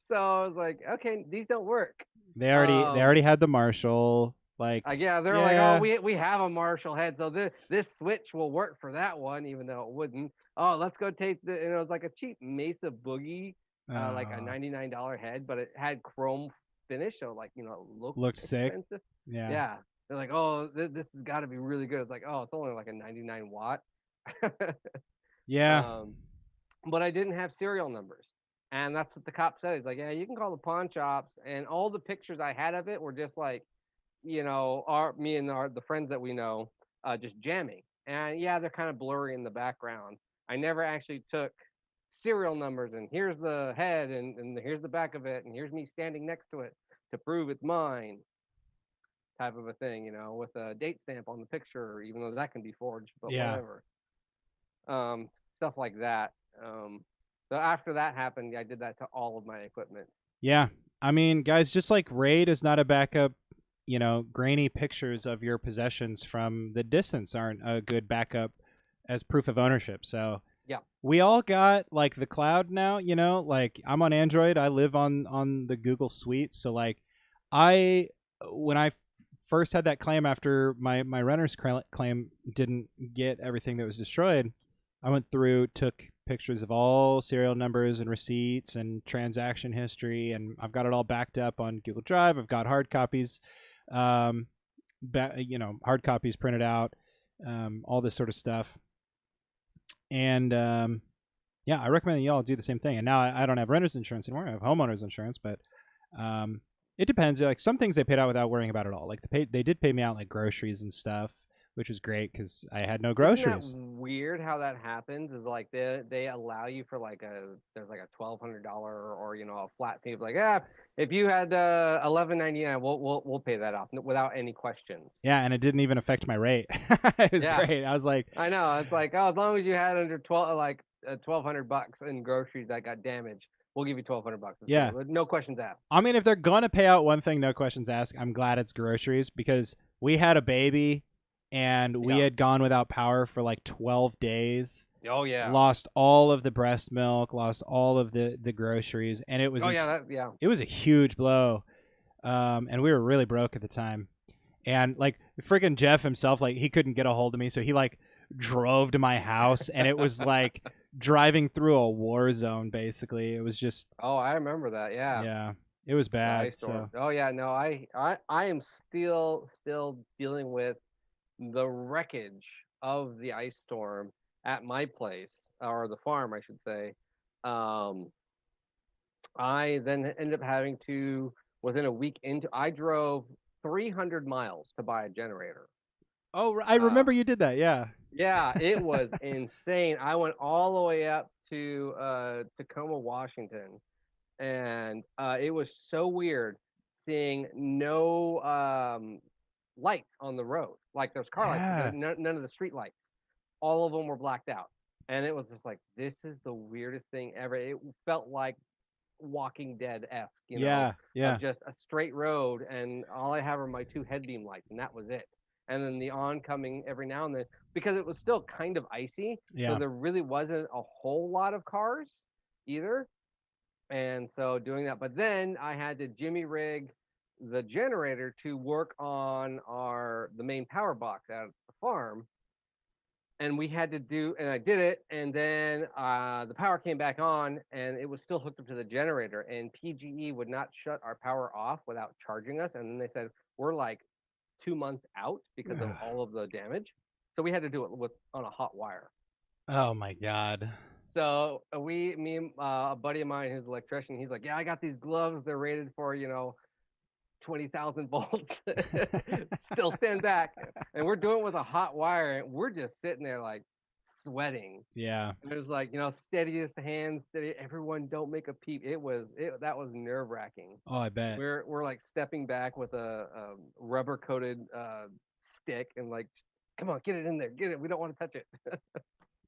So I was like, okay, these don't work.
They already had the Marshall. Like,
Yeah, they're like, oh, we have a Marshall head, so this switch will work for that one, even though it wouldn't. Oh, let's go take the, and it was like a cheap Mesa Boogie, like a $99 head, but it had chrome finish, so like, you know, it
looked sick.
expensive.
Yeah.
Yeah, they're like, oh, this has got to be really good. It's like, oh, it's only like a 99 watt.
Yeah.
But I didn't have serial numbers. And that's what the cop said. He's like, yeah, you can call the pawn shops. And all the pictures I had of it were just like, you know, me and the friends that we know just jamming. And yeah, they're kind of blurry in the background. I never actually took serial numbers and here's the head and here's the back of it and here's me standing next to it to prove it's mine, type of a thing, you know, with a date stamp on the picture, even though that can be forged, but whatever. Stuff like that. So after that happened, I did that to all of my equipment.
Yeah. I mean, guys, just like RAID is not a backup, you know, grainy pictures of your possessions from the distance aren't a good backup as proof of ownership. So
yeah,
we all got like the cloud now, you know, like I'm on Android. I live on the Google Suite. So like when I first had that claim after my renter's claim didn't get everything that was destroyed, I went through, took pictures of all serial numbers and receipts and transaction history, and I've got it all backed up on Google Drive. I've got hard copies, hard copies printed out, all this sort of stuff. And yeah, I recommend that y'all do the same thing. And now I don't have renter's insurance anymore. I have homeowner's insurance, but it depends. Like some things they paid out without worrying about it all. Like they did pay me out like groceries and stuff, which was great because I had no groceries.
Isn't that weird how that happens? Is like they allow you for like there's like a $1,200 or you know a flat fee of like if you had $11.99 we'll pay that off without any questions.
Yeah, and it didn't even affect my rate. It was great. I was like,
I know it's like as long as you had under $1,200 in groceries that got damaged, we'll give you $1,200.
Yeah,
with no questions asked.
I mean, if they're gonna pay out one thing, no questions asked. I'm glad it's groceries because we had a baby. And we had gone without power for like 12 days.
Oh yeah.
Lost all of the breast milk, lost all of the groceries, and it was it was a huge blow. And we were really broke at the time. And like freaking Jeff himself, like he couldn't get a hold of me, so he like drove to my house, and it was like driving through a war zone. Basically, it was just.
Oh, I remember that. Yeah.
Yeah, it was bad. So.
Oh yeah, no, I am still dealing with the wreckage of the ice storm at my place, or the farm, I should say. I then ended up having to, within a week I drove 300 miles to buy a generator.
Oh, I remember you did that. Yeah.
Yeah, it was insane. I went all the way up to Tacoma, Washington, and it was so weird seeing no lights on the road. Like there's car lights, but none of the street lights. All of them were blacked out. And it was just like, this is the weirdest thing ever. It felt like Walking Dead-esque, you know?
Yeah.
Just a straight road, and all I have are my 2 headbeam lights, and that was it. And then the oncoming every now and then, because it was still kind of icy, so there really wasn't a whole lot of cars either. And so doing that, but then I had to jimmy rig the generator to work on the main power box out of the farm, and we had to do, and I did it, and then the power came back on, and it was still hooked up to the generator, and PGE would not shut our power off without charging us, and then they said we're like 2 months out because of all of the damage, so we had to do it on a hot wire.
Oh my god.
So me and a buddy of mine who's an electrician, he's like, yeah, I got these gloves, they're rated for 20,000 volts. Still stand back. And we're doing it with a hot wire, and we're just sitting there like sweating.
Yeah.
And it was like, steady as the hand, steady. Everyone don't make a peep. That was nerve wracking.
Oh, I bet.
We're like stepping back with a rubber coated stick and like, come on, get it in there, get it. We don't want to touch it.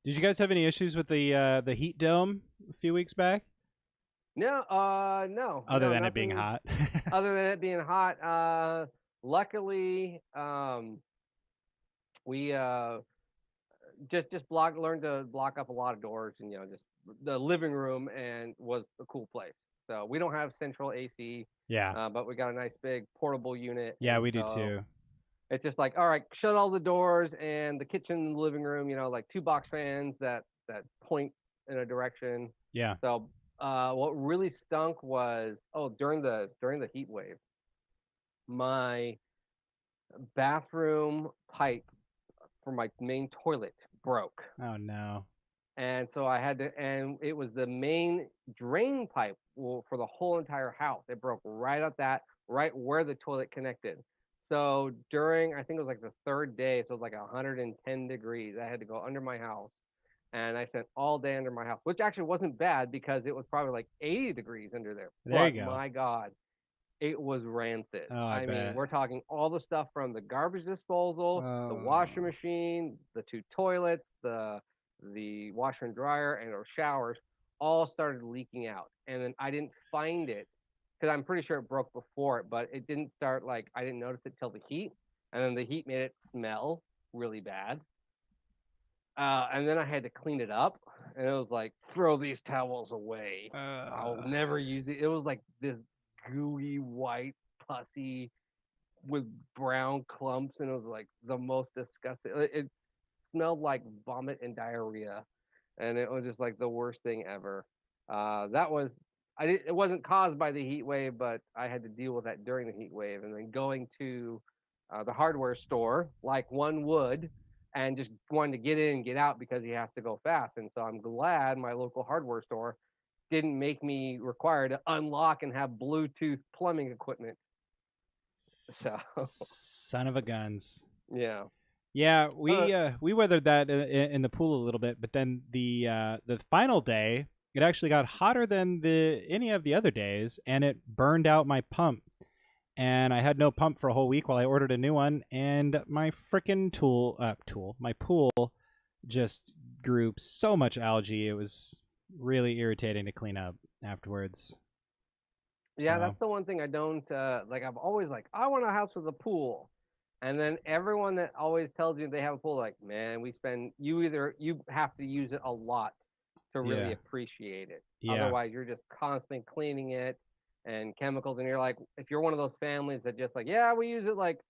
Did you guys have any issues with the heat dome a few weeks back?
No, no.
Other
no,
than it being
nothing
hot.
Other than it being hot, luckily, we just learned to block up a lot of doors, and just the living room and was a cool place. So we don't have central AC,
Yeah.
but we got a nice big portable unit.
Yeah,
and
we do
so
too.
It's just like, all right, shut all the doors, and the kitchen and the living room, like 2 box fans that point in a direction.
Yeah.
So what really stunk was during the heat wave, my bathroom pipe for my main toilet broke.
Oh no.
And so I had to, and it was the main drain pipe for the whole entire house. It broke right where the toilet connected. So I think it was like the 3rd day, so it was like 110 degrees. I had to go under my house, and I spent all day under my house, which actually wasn't bad because it was probably like 80 degrees under there.
There you
But
go.
my God, it was rancid.
Oh, I
mean,
bet.
we're talking all the stuff from the garbage disposal, the washer machine, the 2 toilets, the washer and dryer, and our showers all started leaking out. And then I didn't find it because I'm pretty sure it broke before it, but it didn't start I didn't notice it till the heat, and then the heat made it smell really bad. And then I had to clean it up, and it was like, throw these towels away. I'll never use it. It was like this gooey white pussy with brown clumps, and it was like the most disgusting. It smelled like vomit and diarrhea, and it was just like the worst thing ever. It wasn't caused by the heat wave, but I had to deal with that during the heat wave, and then going to the hardware store like one would, and just wanting to get in and get out because he has to go fast. And so I'm glad my local hardware store didn't make me require to unlock and have Bluetooth plumbing equipment. So
son of a guns.
Yeah.
Yeah, we weathered that in the pool a little bit, but then the final day, it actually got hotter than any of the other days, and it burned out my pump. And I had no pump for a whole week while I ordered a new one, and my freaking my pool just grew so much algae. It was really irritating to clean up afterwards.
Yeah, that's the one thing I don't like. I'm always like, I want a house with a pool. And then everyone that always tells you they have a pool, like, man, you have to use it a lot to really appreciate it.
Yeah.
Otherwise, you're just constantly cleaning it and chemicals. And you're like, if you're one of those families that just like, yeah, we use it like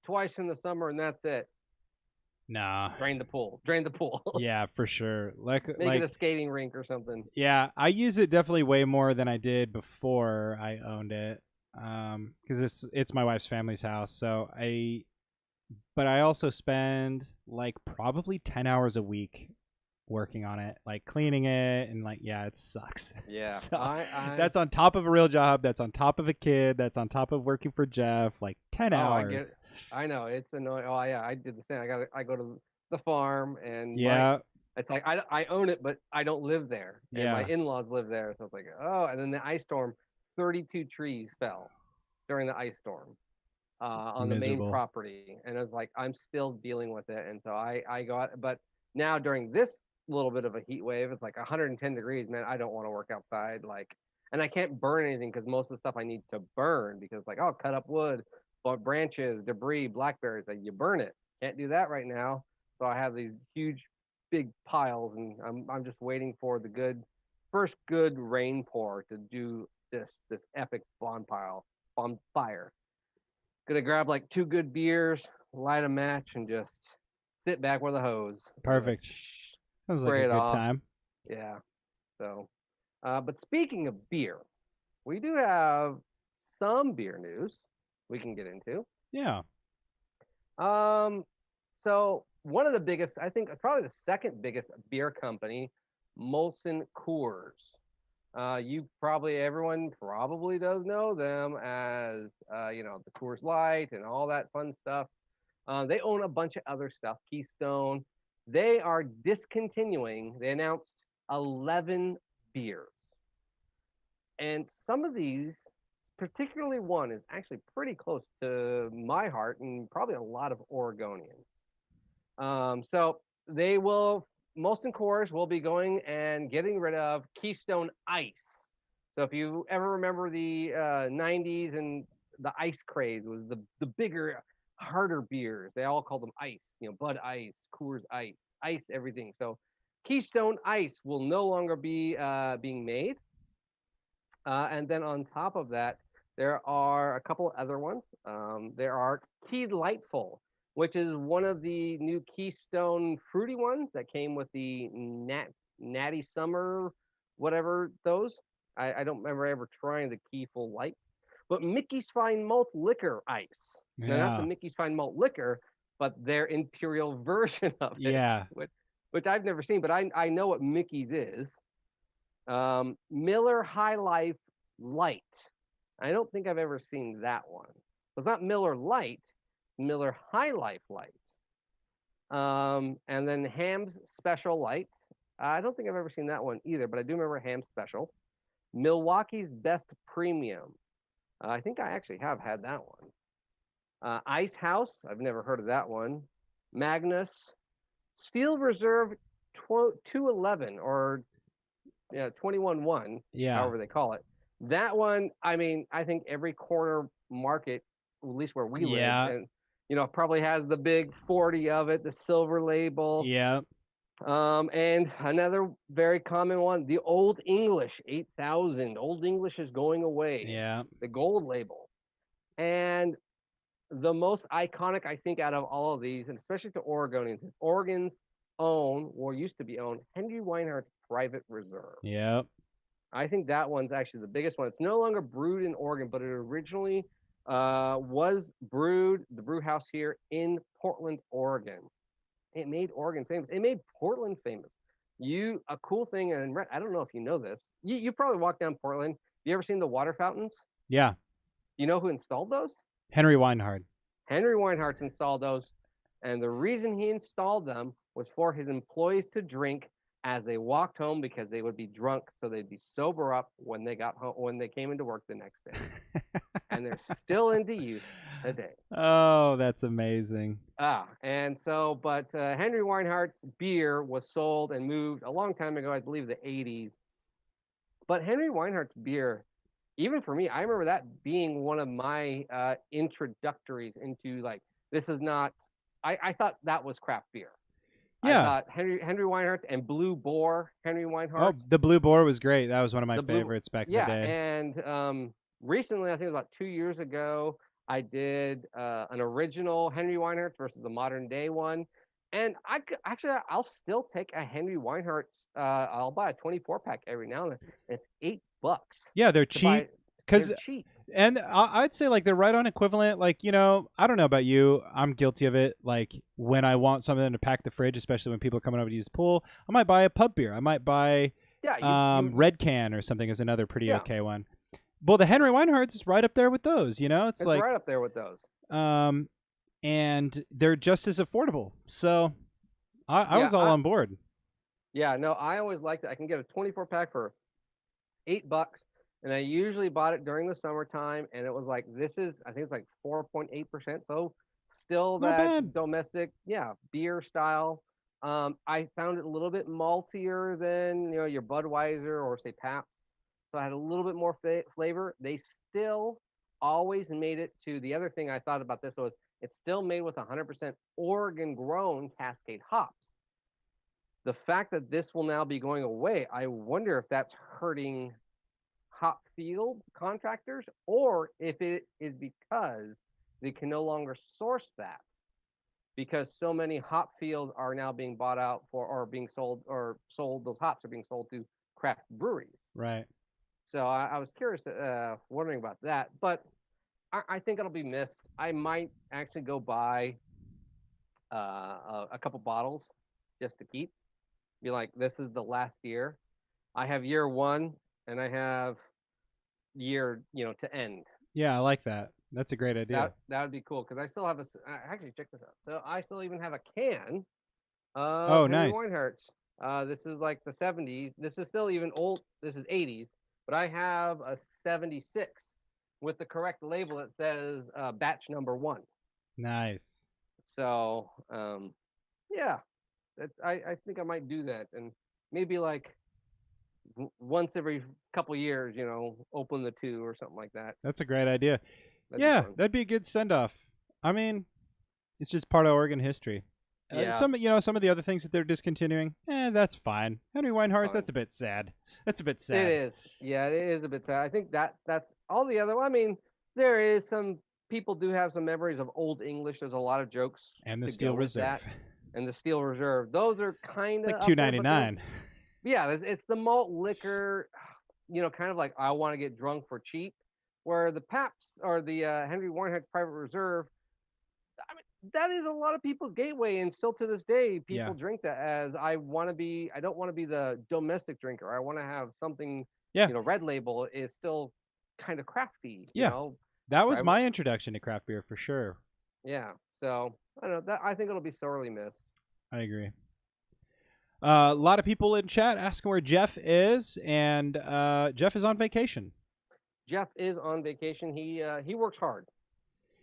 twice in the summer and that's it.
Nah.
Drain the pool.
Yeah, for sure.
Make it a skating rink or something.
Yeah, I use it definitely way more than I did before I owned it. Because it's my wife's family's house, so but I also spend like probably 10 hours a week working on it, like cleaning it, and like, yeah, it sucks.
Yeah.
So that's on top of a real job, that's on top of a kid, that's on top of working for Jeff, like 10 hours.
I get it. I know, it's annoying. Oh yeah, I did the same. I go to the farm, and it's like I own it, but I don't live there. And my in-laws live there, so it's like, and then the ice storm, 32 trees fell during the ice storm. On the main property, and I was like, I'm still dealing with it. And so I got, but now during this little bit of a heat wave, it's like 110 degrees, man. I don't want to work outside, and I can't burn anything because most of the stuff I need to burn, because cut up wood, but branches, debris, blackberries, like, you burn it. Can't do that right now. So I have these huge big piles, and I'm just waiting for the first good rain pour to do this epic bonfire. Gonna grab like 2 good beers, light a match, and just sit back with a hose.
Perfect. Sounds like a good time.
Yeah. So, but speaking of beer, we do have some beer news we can get into.
Yeah.
So one of the biggest, I think probably the second biggest beer company, Molson Coors. Everyone probably does know them as, the Coors Light and all that fun stuff. They own a bunch of other stuff, Keystone, They are discontinuing. They announced 11 beers. And some of these, particularly one, is actually pretty close to my heart and probably a lot of Oregonians. So they will, Molson Coors will be going and getting rid of Keystone Ice. So if you ever remember the 90s and the ice craze was the bigger, harder beers. They all called them ice, Bud Ice, Coors Ice, ice everything. So Keystone Ice will no longer be being made. And then on top of that, there are a couple other ones. There are Key Lightful, which is one of the new Keystone fruity ones that came with the Natty Summer, whatever those. I don't remember ever trying the Key Full Light. But Mickey's Fine Malt Liquor Ice. Now, not the Mickey's Fine Malt Liquor, but their imperial version of it.
Yeah.
Which I've never seen, but I know what Mickey's is. Miller High Life Light. I don't think I've ever seen that one. It's not Miller Light, Miller High Life Light. And then Ham's Special Light. I don't think I've ever seen that one either, but I do remember Ham's Special. Milwaukee's Best Premium. I think I actually have had that one. Ice House. I've never heard of that one. Magnus. Steel Reserve 211 or 21-1, however they call it. That one, I mean, I think every corner market, at least where we live, and probably has the big 40 of it, the silver label.
Yeah.
And another very common one, the Old English 8000. Old English is going away.
Yeah.
The gold label. And the most iconic, I think, out of all of these, and especially to Oregonians, is Oregon's own, or used to be owned, Henry Weinhardt's Private Reserve.
Yep.
I think that one's actually the biggest one. It's no longer brewed in Oregon, but it originally was brewed, the brew house here in Portland, Oregon. It made Oregon famous. It made Portland famous. A cool thing, and I don't know if you know this. You probably walk down Portland. You ever seen the water fountains?
Yeah.
You know who installed those?
Henry Weinhardt.
Henry Weinhardt installed those. And the reason he installed them was for his employees to drink as they walked home because they would be drunk, so they'd be sober up when they got home, when they came into work the next day. And they're still into use today.
Oh, that's amazing.
And so, but Henry Weinhardt's beer was sold and moved a long time ago, I believe the 80s. But Henry Weinhardt's beer, even for me, I remember that being one of my introductories into this is not, I thought that was craft beer.
Yeah.
I thought Henry Weinhardt and Blue Boar Henry Weinhardt.
Oh, the Blue Boar was great. That was one of my favorites back in the day.
Yeah, and recently, I think about 2 years ago, I did an original Henry Weinhardt versus the modern day one. And I'll still take a Henry Weinhardt. I'll buy a 24-pack every now and then. It's $8.
Yeah, they're cheap.
They're cheap.
And I'd say they're right on equivalent. I don't know about you. I'm guilty of it. When I want something to pack the fridge, especially when people are coming over to use the pool, I might buy a pub beer. I might buy Red Can or something is another pretty okay one. Well, the Henry Weinhardt's is right up there with those. It's
right up there with those.
And they're just as affordable. So I was all on board.
Yeah, no, I always liked it. I can get a 24-pack for $8. And I usually bought it during the summertime, and it was I think it's 4.8%. So still that domestic, beer style. I found it a little bit maltier than, your Budweiser or say Pabst. So I had a little bit more flavor. They still always made it to, the other thing I thought about this was it's still made with 100% Oregon grown Cascade hops. The fact that this will now be going away, I wonder if that's hurting hop field contractors, or if it is because they can no longer source that because so many hop fields are now being bought out for or being sold, those hops are being sold to craft breweries.
Right.
So I was curious, wondering about that, but I think it'll be missed. I might actually go buy a couple bottles just to keep. Be like, this is the last year. I have year one, and I have year, to end.
Yeah, I like that. That's a great idea.
That would be cool because I still have actually check this out. So I still even have a can
Oh,
Henry
nice.
Weinhardt's. This is like the 70s. This is still even old. This is 80s, but I have a 76 with the correct label that says batch number 1.
Nice.
So, yeah, I think I might do that, and maybe like once every couple years, open the 2 or something like that.
That's a great idea.
That'd
That'd be a good send-off. I mean, it's just part of Oregon history.
Yeah.
Some of the other things that they're discontinuing, that's fine. Henry Weinhardt,
Fine.
That's a bit sad. That's a bit sad.
It is. Yeah, it is a bit sad. I think that's all the other. I mean, there is some people do have some memories of Old English. There's a lot of jokes.
And the
to
Steel
go with
Reserve.
that. And the Steel Reserve. Those are kind of
It's like $2.99.
Yeah, it's the malt liquor. Kind of like I want to get drunk for cheap. Where the Pabst or the Henry Weinhardt Private Reserve, I mean, that is a lot of people's gateway, and still to this day, people drink that as I don't want to be the domestic drinker. I want to have something.
Yeah.
Red Label is still kind of crafty.
Yeah. That was my introduction to craft beer for sure.
Yeah. So I don't know. I think it'll be sorely missed.
I agree. A lot of people in chat asking where Jeff is, and Jeff is on vacation.
Jeff is on vacation. He works hard.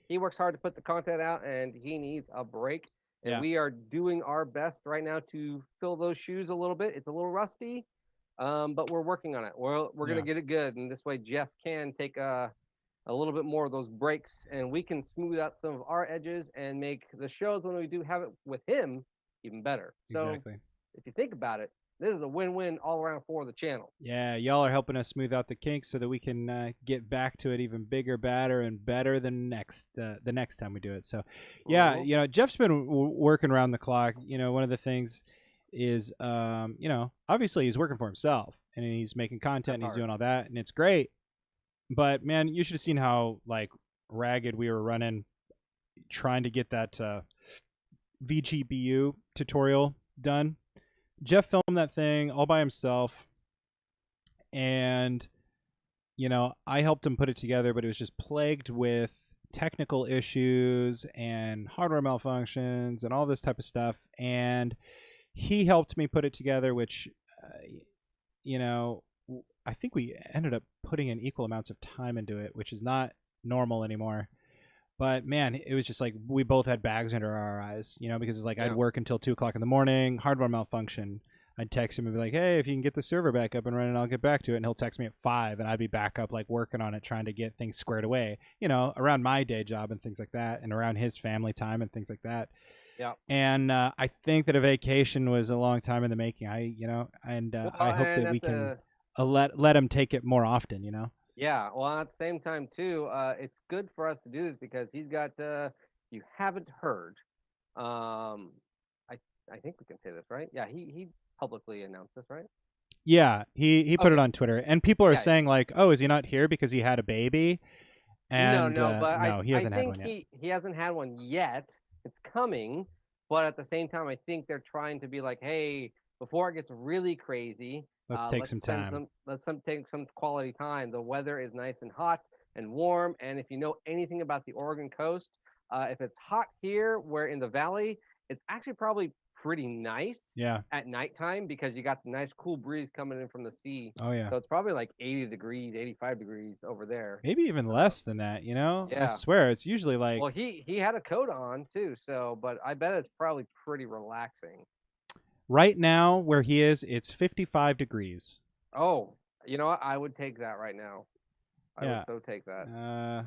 He works hard to put the content out, and he needs a break. And we are doing our best right now to fill those shoes a little bit. It's a little rusty, but we're working on it. We're gonna get it good, and this way Jeff can take a little bit more of those breaks, and we can smooth out some of our edges and make the shows when we do have it with him even better.
Exactly.
So if you think about it, this is a win-win all around for the channel.
Yeah, y'all are helping us smooth out the kinks so that we can get back to it even bigger, badder, and better than the next time we do it. So, yeah, Jeff's been working around the clock. One of the things is, obviously he's working for himself and he's making content and he's doing all that, and it's great. But man, you should have seen how ragged we were running trying to get that VGBU tutorial done. Jeff filmed that thing all by himself, and I helped him put it together, but it was just plagued with technical issues and hardware malfunctions and all this type of stuff. And he helped me put it together, which I think we ended up putting in equal amounts of time into it, which is not normal anymore. But man, it was just like we both had bags under our eyes, because it's like I'd work until 2:00 in the morning, hardware malfunction. I'd text him and be like, "Hey, if you can get the server back up and running, I'll get back to it." And he'll text me at 5, and I'd be back up working on it, trying to get things squared away, around my day job and things like that, and around his family time and things like that.
Yeah.
And I think that a vacation was a long time in the making. I hope that we can let him take it more often.
Yeah, well, at the same time, too, it's good for us to do this because he's got, you haven't heard, I think we can say this, right? Yeah, he publicly announced this, right?
Yeah, he put it on Twitter, and people are saying oh, is he not here because he had a baby? And no, he hasn't had one yet.
He hasn't had one yet. It's coming, but at the same time, I think they're trying to be like, hey, before it gets really crazy,
let's take some time.
Let's take some quality time. The weather is nice and hot and warm, and if you know anything about the Oregon coast, if it's hot here, where in the valley, it's actually probably pretty nice at nighttime because you got the nice cool breeze coming in from the sea.
Oh yeah.
So it's probably like 80 degrees, 85 degrees over there.
Maybe even less than that,
Yeah.
I swear, it's usually
Well, he had a coat on too, but I bet it's probably pretty relaxing.
Right now, where he is, it's 55 degrees.
Oh, you know what? I would take that right now. I would so take that.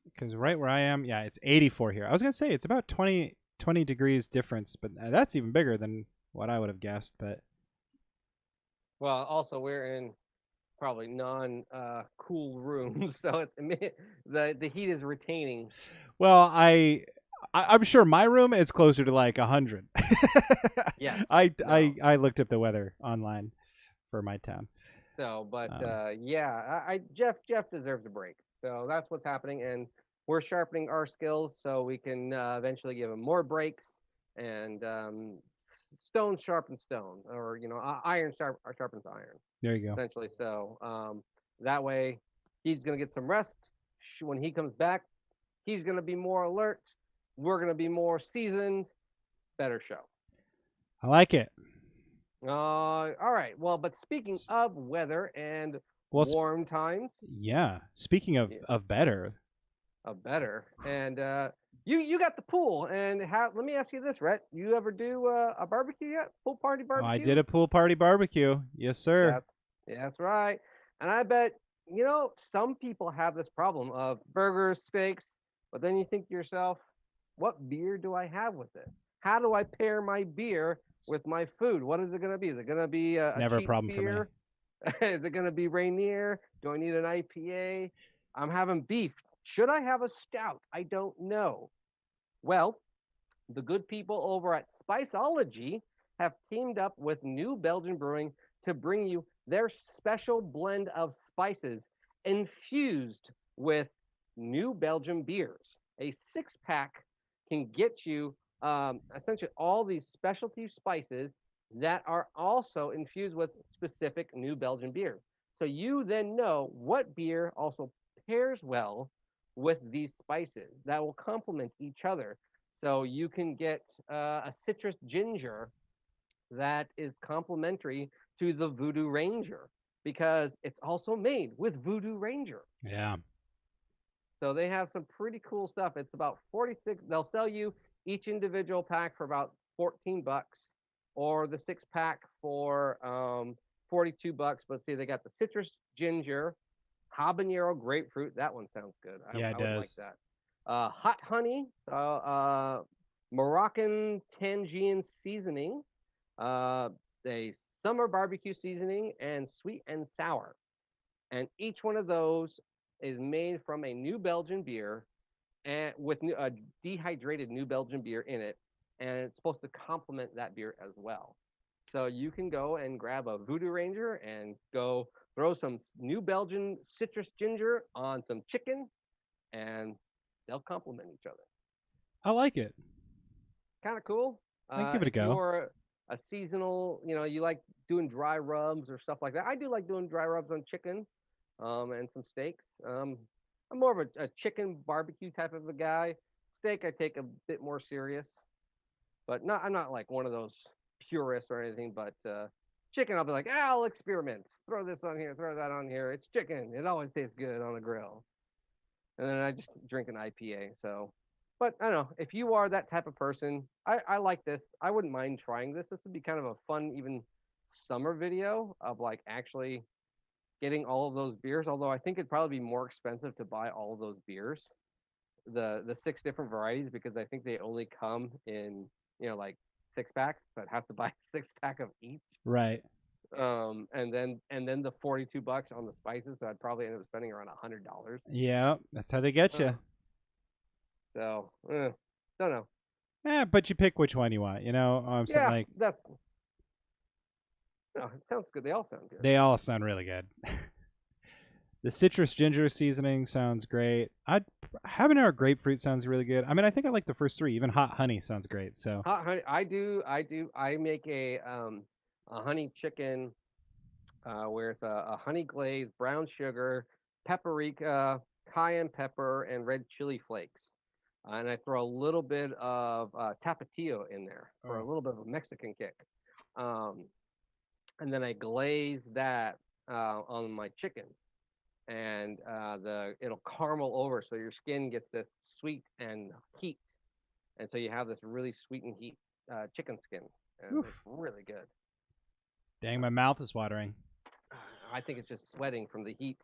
Because right where I am, it's 84 here. I was going to say it's about 20 degrees difference, but that's even bigger than what I would have guessed. But
well, also we're in probably non-cool rooms, so the heat is retaining.
Well, I'm sure my room is closer to 100.
Yeah.
I looked up the weather online for my town.
So, but Jeff deserves a break. So that's what's happening, and we're sharpening our skills so we can eventually give him more breaks, and stone sharpens stone, or iron sharpens iron.
There you go.
Essentially, so that way he's gonna get some rest. When he comes back, he's gonna be more alert. We're gonna be more seasoned, better show.
I like it.
All right. Well, but speaking of weather and warm times.
Yeah. Speaking of better.
Of better. And you got the pool. And let me ask you this, Rhett. You ever do a barbecue yet? Pool party barbecue?
I did a pool party barbecue. Yes, sir.
That's right. And I bet, some people have this problem of burgers, steaks, but then you think to yourself, what beer do I have with it? How do I pair my beer with my food? What is it going to be? Is it going to be a
never
cheap
a problem
beer?
for me.
Is it going to be Rainier? Do I need an IPA? I'm having beef. Should I have a stout? I don't know. Well, the good people over at Spiceology have teamed up with New Belgian Brewing to bring you their special blend of spices infused with New Belgian beers. A 6-pack can get you essentially all these specialty spices that are also infused with specific New Belgian beers. So you then know what beer also pairs well with these spices that will complement each other. So you can get a citrus ginger that is complementary to the Voodoo Ranger because it's also made with Voodoo Ranger.
Yeah.
So they have some pretty cool stuff. It's about 46. They'll sell you each individual pack for about $14, or the 6-pack for $42. But see, they got the citrus ginger, habanero grapefruit. That one sounds good. I
it
would
does.
like that. Hot honey, Moroccan Tangine seasoning, a summer barbecue seasoning, and sweet and sour. And each one of those is made from a New Belgian beer and with a dehydrated New Belgian beer in it, and it's supposed to complement that beer as well. So you can go and grab a Voodoo Ranger and go throw some New Belgian citrus ginger on some chicken, and they'll complement each other.
I like it.
Kind of cool.
I'd give it a go.
If you're a seasonal, you like doing dry rubs or stuff like that. I do like doing dry rubs on chicken and some steaks. I'm more of a chicken barbecue type of a guy. Steak I take a bit more serious, but I'm not like one of those purists or anything. But chicken, I'll be like, I'll experiment. Throw this on here, throw that on here. It's chicken. It always tastes good on a grill. And then I just drink an IPA. So, but I don't know. If you are that type of person, I like this. I wouldn't mind trying this. This would be kind of a fun, even summer video of like actually getting all of those beers. Although I think it'd probably be more expensive to buy all of those beers, the 6 different varieties, because I think they only come in like 6-packs. So I'd have to buy a 6-pack of each.
Right.
And then the $42 on the spices. So I'd probably end up spending around $100.
Yeah, that's how they get you.
So don't know.
Yeah, but you pick which one you want.
It sounds good. They all sound good.
They all sound really good. The citrus ginger seasoning sounds great. Habanero grapefruit sounds really good. I mean, I think I like the first 3. Even hot honey sounds great. So
hot honey, I do. I make a honey chicken where it's a honey glaze, brown sugar, paprika, cayenne pepper, and red chili flakes. And I throw a little bit of tapatio in there for a little bit of a Mexican kick. And then I glaze that on my chicken, and it'll caramel over, so your skin gets this sweet and heat, and so you have this really sweet and heat chicken skin, and it's really good.
Dang, my mouth is watering.
I think it's just sweating from the heat.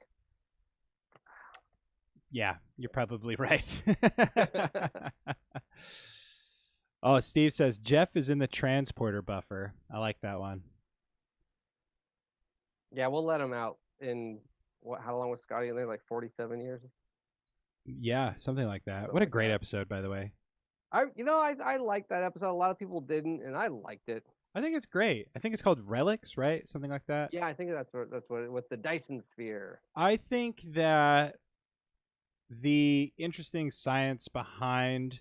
Yeah, you're probably right. Oh, Steve says Jeff is in the transporter buffer. I like that one.
Yeah, we'll let him out in how long was Scotty in there? Like 47 years?
Yeah, something like that. What a great episode, by the way.
I liked that episode. A lot of people didn't, and I liked it.
I think it's great. I think it's called Relics, right? Something like that.
Yeah, I think that's what with the Dyson sphere.
I think that the interesting science behind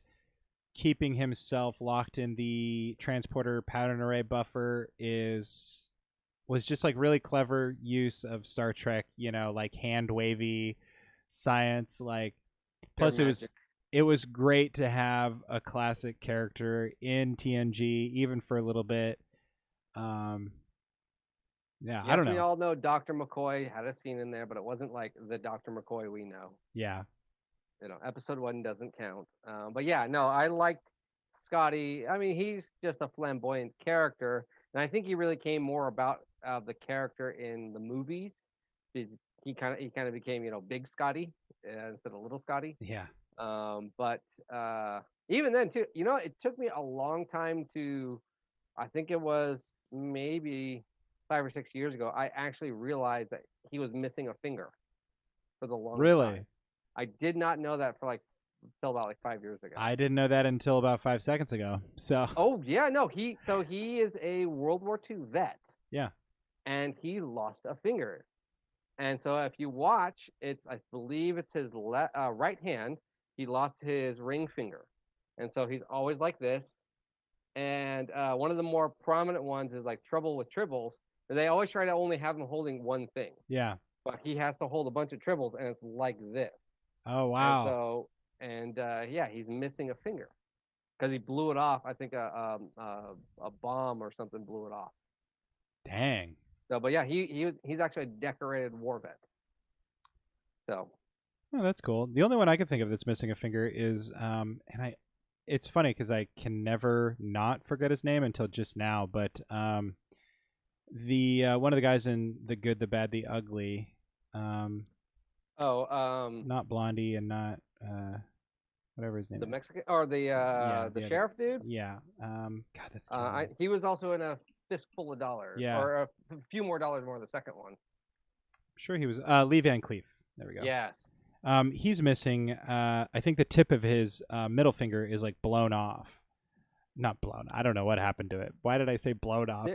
keeping himself locked in the transporter pattern array buffer was just like really clever use of Star Trek, like hand wavy science. Like, plus it it was great to have a classic character in TNG, even for a little bit. Yeah, I don't know.
We all know Dr. McCoy had a scene in there, but it wasn't like the Dr. McCoy we know.
Yeah.
Episode 1 doesn't count. But yeah, no, I liked Scotty. I mean, he's just a flamboyant character, and I think he really came more about the character in the movies. He kind of became, Big Scotty instead of Little Scotty.
Yeah.
But even then, too, it took me a long time to. I think it was maybe 5 or 6 years ago. I actually realized that he was missing a finger for the longest time. I did not know that until about 5 years ago.
I didn't know that until about 5 seconds ago. So.
Oh yeah, no. He is a World War II vet.
Yeah.
And he lost a finger, and so if you watch, I believe it's his right hand. He lost his ring finger, and so he's always like this. And one of the more prominent ones is like Trouble with Tribbles. And they always try to only have him holding one thing.
Yeah.
But he has to hold a bunch of tribbles, and it's like this.
Oh, wow.
And yeah, he's missing a finger because he blew it off. I think a bomb or something blew it off.
Dang.
So, but yeah, he's actually a decorated war vet. So.
Oh, that's cool. The only one I can think of that's missing a finger is, it's funny because I can never not forget his name until just now, but the one of the guys in The Good, the Bad, the Ugly. Not Blondie and not whatever his name.
The Mexican or the sheriff dude.
Yeah. God, that's.
He was also in A Fistful of Dollars.
Yeah.
Or a few more dollars more. The second one.
I'm sure he was Lee Van Cleef. There we go.
Yes.
He's missing. I think the tip of his middle finger is like blown off. Not blown. I don't know what happened to it. Why did I say blown off?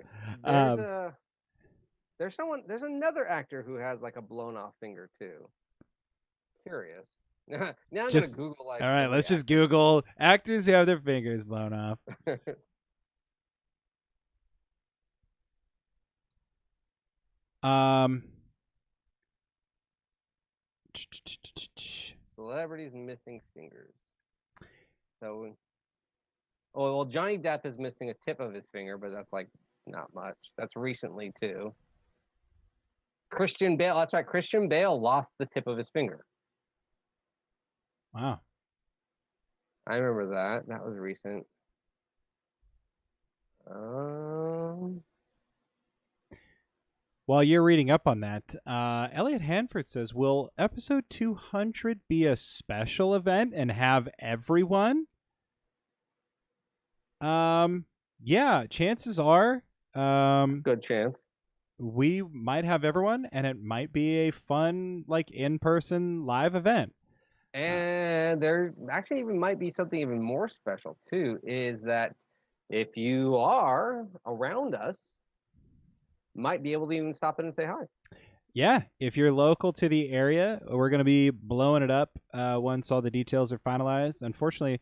There's another actor who has like a blown off finger too. Curious. Now I'm gonna Google like.
All right, let's just Google actors who have their fingers blown off.
Celebrities missing fingers. So, well, Johnny Depp is missing a tip of his finger, but that's like not much. That's recently too. Christian Bale. That's right. Christian Bale lost the tip of his finger.
Wow.
I remember that. That was recent.
While you're reading up on that, Elliot Hanford says, will episode 200 be a special event and have everyone? Yeah, chances are.
Good chance.
We might have everyone, and it might be a fun, like, in-person live event.
And there actually even might be something even more special, too, is that if you are around us, might be able to even stop in and say hi.
Yeah, if you're local to the area, we're going to be blowing it up once all the details are finalized. Unfortunately,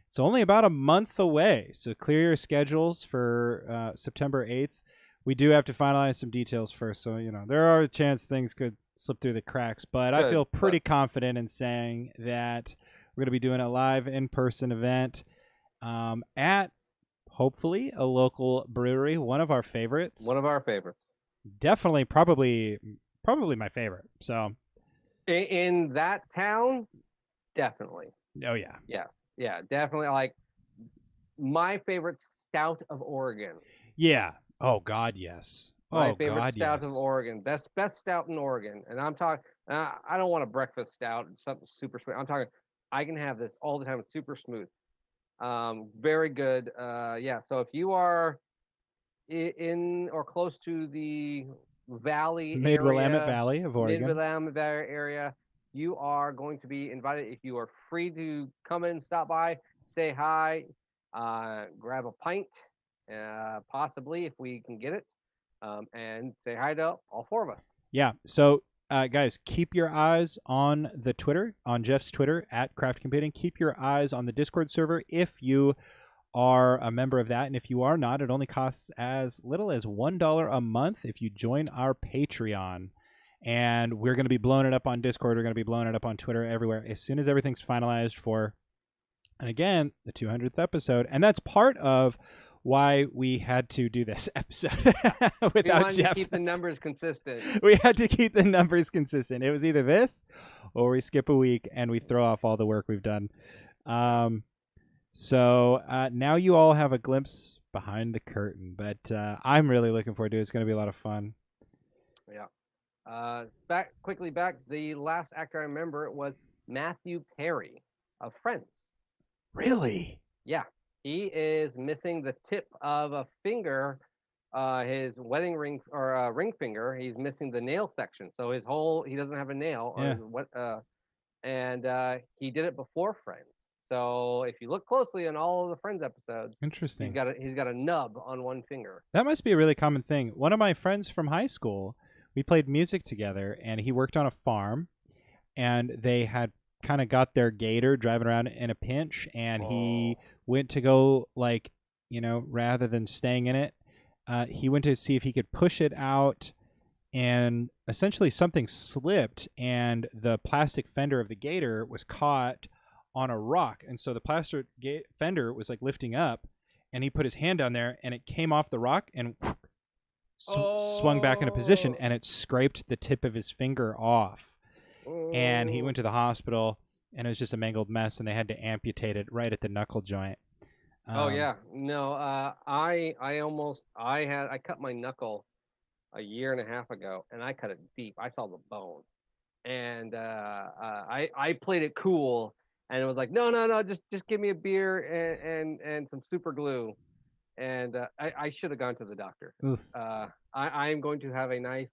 it's only about a month away, so clear your schedules for September 8th. We do have to finalize some details first, so there are a chance things could slip through the cracks, but I feel pretty confident in saying that we're going to be doing a live in-person event at hopefully a local brewery, one of our favorites. Definitely, probably my favorite. So,
in that town, definitely.
Oh yeah.
Yeah, definitely. Like my favorite stout of Oregon.
Yeah. Oh God, yes.
My favorite stout of Oregon. Best stout in Oregon. And I'm talking. I don't want a breakfast stout. Something super sweet. I'm talking. I can have this all the time. It's super smooth. Very good. Yeah. So if you are in or close to the valley
Mid-Willamette Valley of Oregon.
Mid-Willamette Valley area, you are going to be invited. If you are free to come in, stop by, say hi, grab a pint, possibly if we can get it, and say hi to all four of us.
Yeah. So, guys, keep your eyes on the Twitter, on Jeff's Twitter at Craft Computing. Keep your eyes on the Discord server if you are a member of that, and if you are not, it only costs as little as $1 a month if you join our Patreon. And we're going to be blowing it up on Discord. We're going to be blowing it up on Twitter, everywhere. As soon as everything's finalized for And again, the 200th episode. And that's part of why we had to do this episode without Jeff.
To keep the numbers consistent.
We had to keep the numbers consistent. It was either this or we skip a week and we throw off all the work we've done. So now you all have a glimpse behind the curtain, but I'm really looking forward to it. It's going to be a lot of fun.
Yeah. Back. The last actor I remember was Matthew Perry of Friends.
Really?
Yeah. He is missing the tip of a finger, his wedding ring or ring finger. He's missing the nail section. So he doesn't have a nail.
Yeah.
And he did it before Friends. So if you look closely in all of the Friends episodes,
interesting.
He's got a nub on one finger.
That must be a really common thing. One of my friends from high school, we played music together, and he worked on a farm, and they had kind of got their gator driving around in a pinch, and he went to go, like, rather than staying in it, he went to see if he could push it out, and essentially something slipped, and the plastic fender of the gator was caught on a rock, and so the plastic fender was like lifting up, and he put his hand down there, and it came off the rock and swung back into position, and it scraped the tip of his finger off. And he went to the hospital, and it was just a mangled mess, and they had to amputate it right at the knuckle joint.
I cut my knuckle a year and a half ago, and I cut it deep. I saw the bone, and I played it cool. And it was like, no, just give me a beer and some super glue. And I should have gone to the doctor. I am going to have a nice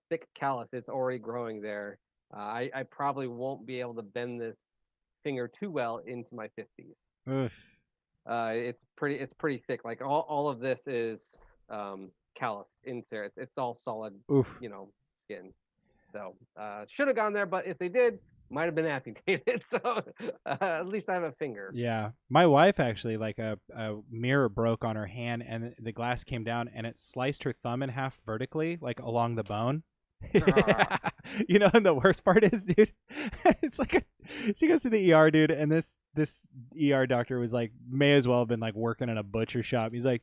thick callus. It's already growing there. I probably won't be able to bend this finger too well into my 50s. It's pretty thick. Like all of this is callus in there. It's all solid, skin. So should have gone there, but if they did, might have been amputated. So at least I have a finger.
Yeah, my wife actually, like a mirror broke on her hand, and the glass came down, and it sliced her thumb in half vertically, like along the bone. And the worst part is, dude, it's like she goes to the ER, dude, and this ER doctor was like, may as well have been like working in a butcher shop. He's like,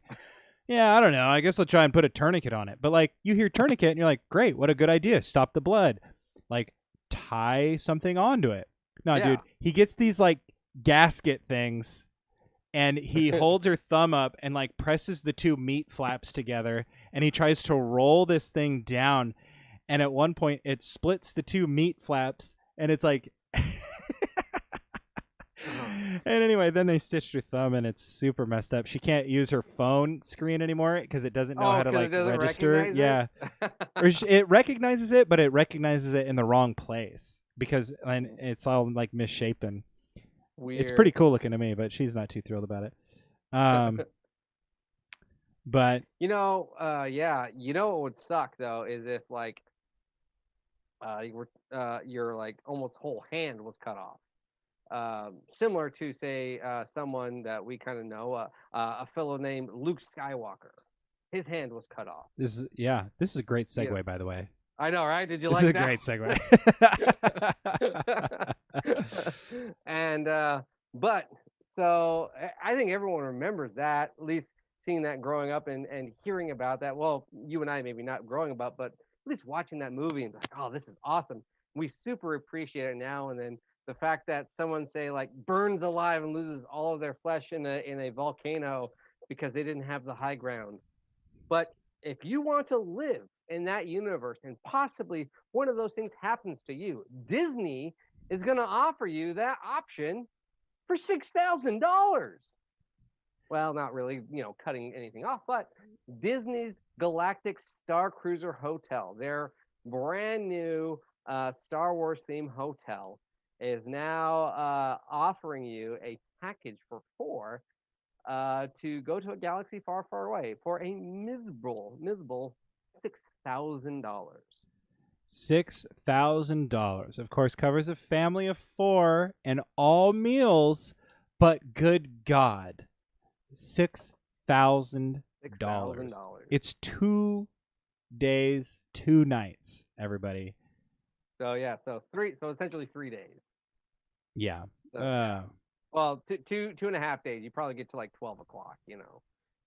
yeah, I don't know, I guess I'll try and put a tourniquet on it. But like, you hear tourniquet and you're like, great, what a good idea, stop the blood, like tie something onto it. No, dude, he gets these like gasket things, and he holds her thumb up and like presses the two meat flaps together, and he tries to roll this thing down, and at one point it splits the two meat flaps, and it's like and anyway, then they stitched her thumb, and it's super messed up. She can't use her phone screen anymore because it doesn't know how to like register. Yeah. Or it recognizes it, but it recognizes it in the wrong place because it's all like misshapen. Weird. It's pretty cool looking to me, but she's not too thrilled about it. But what would suck though is if like your like almost whole hand was cut off. Similar to say someone that we kind of know, a fellow named Luke Skywalker. His hand was cut off. This is a great segue, by the way.
I know, right? Did you
like that? This is a
great segue. And but so I think everyone remembers that, at least seeing that growing up and hearing about that. Well, you and I maybe not growing up, but at least watching that movie and like, oh, this is awesome. We super appreciate it now. And then the fact that someone say like burns alive and loses all of their flesh in a volcano because they didn't have the high ground. But if you want to live in that universe and possibly one of those things happens to you, Disney is going to offer you that option for $6,000. Well, not really, cutting anything off, but Disney's Galactic Star Cruiser Hotel, their brand new Star Wars themed hotel, is now offering you a package for 4 to go to a galaxy far, far away for a miserable $6,000.
$6,000. Of course, covers a family of 4 and all meals, but good God, $6,000. It's 2 days, 2 nights, everybody.
So so essentially 3 days.
Yeah.
Well, Well, 2.5 days. You probably get to like 12 o'clock.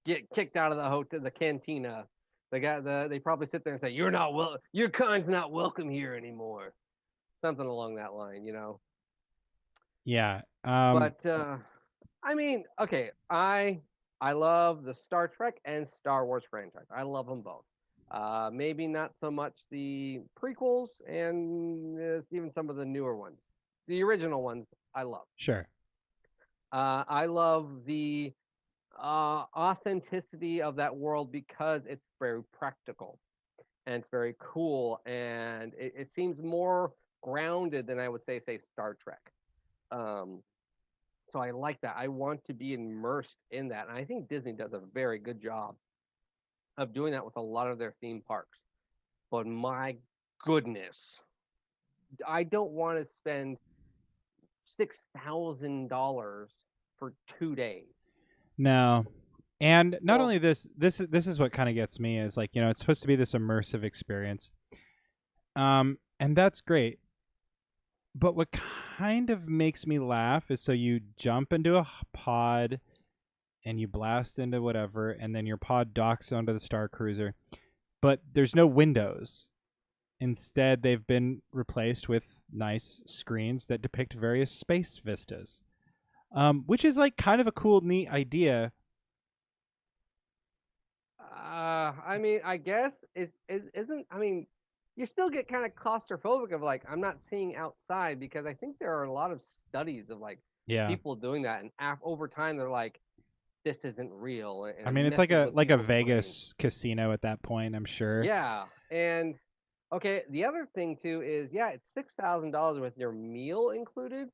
Get kicked out of the hotel, the cantina. They probably sit there and say, your kind's not welcome here anymore. Something along that line.
Yeah.
But I mean, okay, I love the Star Trek and Star Wars franchise. I love them both. Maybe not so much the prequels and even some of the newer ones. The original ones I love.
Sure.
I love the authenticity of that world because it's very practical and it's very cool and it seems more grounded than I would say Star Trek. Um, so I like that. I want to be immersed in that. And I think Disney does a very good job of doing that with a lot of their theme parks. But my goodness, I don't want to spend $6,000 for 2 days.
No. And not
Well,
only this is what kind of gets me is like, it's supposed to be this immersive experience. And that's great. But what kind of makes me laugh is so you jump into a pod and you blast into whatever, and then your pod docks onto the Star Cruiser. But there's no windows. Instead, they've been replaced with nice screens that depict various space vistas, which is like kind of a cool, neat idea.
I mean, I guess isn't. I mean, you still get kind of claustrophobic of like I'm not seeing outside because I think there are a lot of studies of like people doing that, and over time they're like, this isn't real. And
I mean, it's like a Vegas casino at that point, I'm sure.
Yeah, and okay, the other thing too is it's $6,000 with your meal included,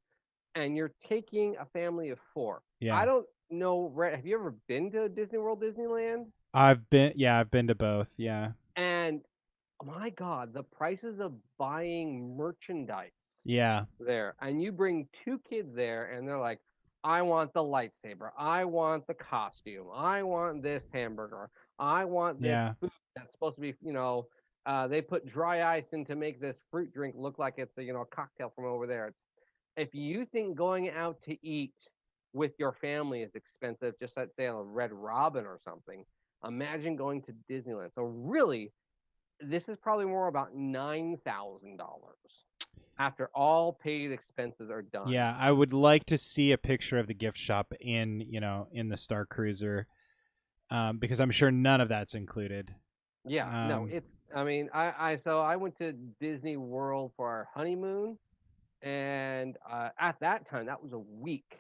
and you're taking a family of 4.
Yeah.
I don't know. Have you ever been to Disney World, Disneyland?
I've been to both. Yeah.
And my God, the prices of buying merchandise.
Yeah.
There, and you bring 2 kids there, and they're like, I want the lightsaber, I want the costume, I want this hamburger, I want this food that's supposed to be, they put dry ice in to make this fruit drink look like it's a cocktail from over there. If you think going out to eat with your family is expensive, just let's say on a Red Robin or something, imagine going to Disneyland. So really, this is probably more about $9,000 after all paid expenses are done.
Yeah, I would like to see a picture of the gift shop in the Star Cruiser, because I'm sure none of that's included.
Yeah, no, it's. I mean, I went to Disney World for our honeymoon, and at that time that was a week,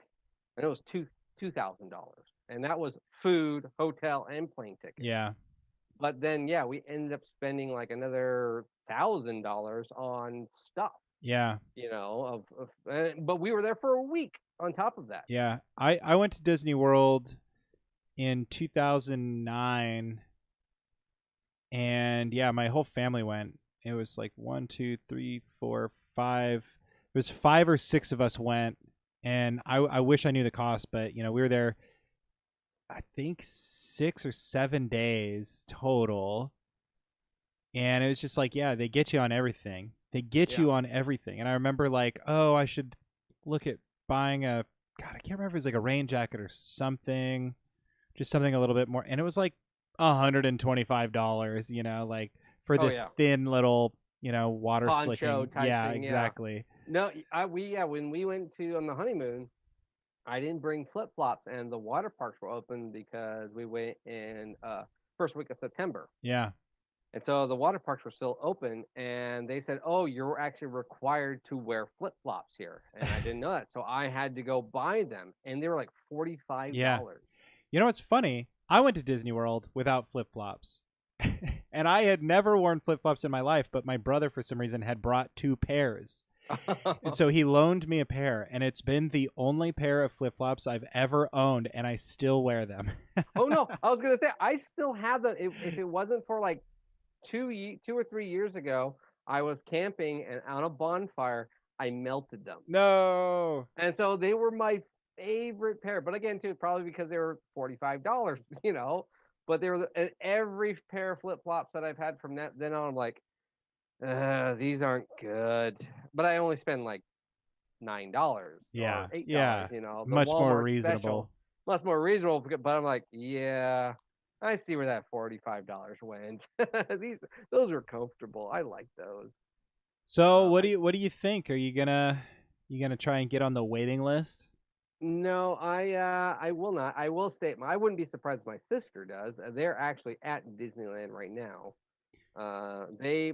and it was $2,000, and that was food, hotel, and plane ticket.
Yeah.
But then we ended up spending like another $1,000 on stuff.
Yeah.
But we were there for a week on top of that.
Yeah. I went to Disney World in 2009, and my whole family went. It was like 1, 2, 3, 4, 5. It was 5 or 6 of us went, and I wish I knew the cost, but we were there, I think 6 or 7 days total. And it was just like, they get you on everything. They get you on everything. And I remember like, I should look at buying I can't remember if it was like a rain jacket or something, just something a little bit more. And it was like $125, like for this thin little, water
poncho
slicking.
Type thing,
exactly.
No, when we went on the honeymoon, I didn't bring flip flops, and the water parks were open because we went in first week of September.
Yeah.
And so the water parks were still open, and they said, "Oh, you're actually required to wear flip flops here," and I didn't know that, so I had to go buy them, and they were like $45.
Yeah. You know what's funny? I went to Disney World without flip flops, and I had never worn flip flops in my life, but my brother for some reason had brought 2 pairs. And so he loaned me a pair, and it's been the only pair of flip-flops I've ever owned, and I still wear them.
Oh no, I was gonna say I still have them. If it wasn't for like 2 or 3 years ago, I was camping, and on a bonfire I melted them.
No.
And so they were my favorite pair, but again too, probably because they were $45, but they were every pair of flip-flops that I've had from then on, I'm like, these aren't good. But I only spend like $9
Yeah.
or $8.
Yeah.
You know, the
Much more
Walmart
reasonable.
special, much more reasonable. But I'm like, yeah, I see where that $45 went. Those are comfortable. I like those.
So what do you think? Are you gonna try and get on the waiting list?
No, I will not. I will state I wouldn't be surprised if my sister does. They're actually at Disneyland right now.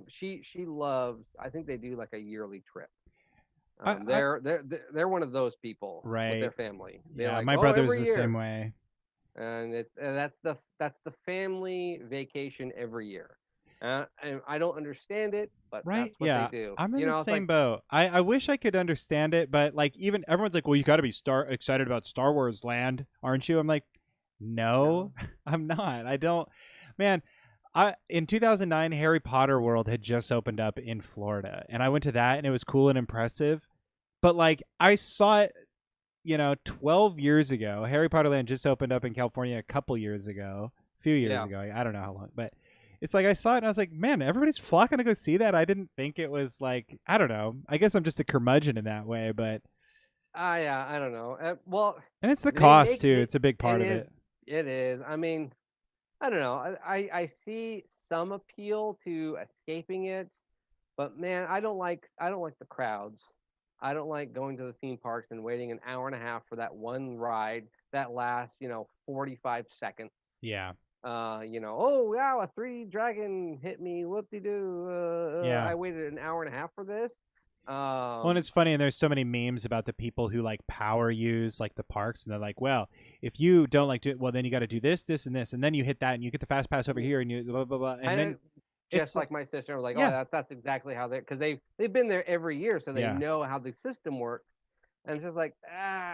She loves. I think they do like a yearly trip. They're one of those people with their
Right.
family. They
Yeah,
like,
my
oh,
brother's
every
the
year.
same way.
And that's the family vacation every year. And I don't understand it, but
Right?
that's what
Yeah.
they do.
I'm in
You know,
the
it's
same
like,
boat. I wish I could understand it, but like even everyone's like, "Well, you got to be excited about Star Wars Land, aren't you?" I'm like, "No, I'm not. I don't." Man, in 2009 Harry Potter World had just opened up in Florida, and I went to that and it was cool and impressive. But like I saw it, 12 years ago. Harry Potter Land just opened up in California a couple years ago, a few years ago. I don't know how long, but it's like I saw it and I was like, man, everybody's flocking to go see that. I didn't think it was like, I don't know. I guess I'm just a curmudgeon in that way, but
yeah, I don't know. Well,
and it's the cost too. It's a big part of it.
It is. I mean, I don't know. I see some appeal to escaping it, but man, I don't like the crowds. I don't like going to the theme parks and waiting an hour and a half for that one ride that lasts, 45 seconds.
Yeah.
Oh wow, a 3 dragon hit me, whoop-de-doo.
Yeah.
I waited an hour and a half for this.
Well, and it's funny, and there's so many memes about the people who like power use like the parks, and they're like, well, if you don't like do it, well, then you got to do this, this, and this, and then you hit that, and you get the fast pass over here, and you blah blah blah, and then
just like my sister was like,
yeah.
oh, that's exactly how because they've been there every year, so they know how the system works, and it's just like,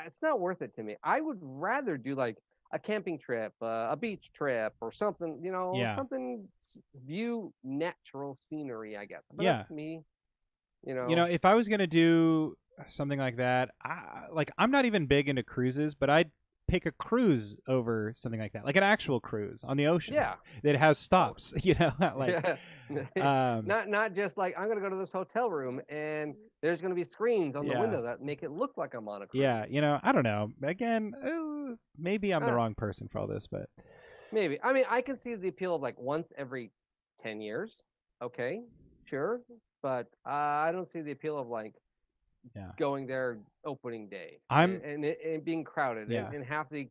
it's not worth it to me. I would rather do like a camping trip, a beach trip, or something, something view natural scenery, I guess. But that's me.
If I was gonna do something like that, I'm not even big into cruises, but I'd pick a cruise over something like that, like an actual cruise on the ocean. Yeah, that has stops.
Not just like I'm gonna go to this hotel room and there's gonna be screens on the window that make it look like I'm on a cruise.
Yeah, I don't know. Again, maybe I'm the wrong person for all this, but
maybe. I mean, I can see the appeal of like once every 10 years. Okay, sure. But I don't see the appeal of like going there opening day and being crowded and half the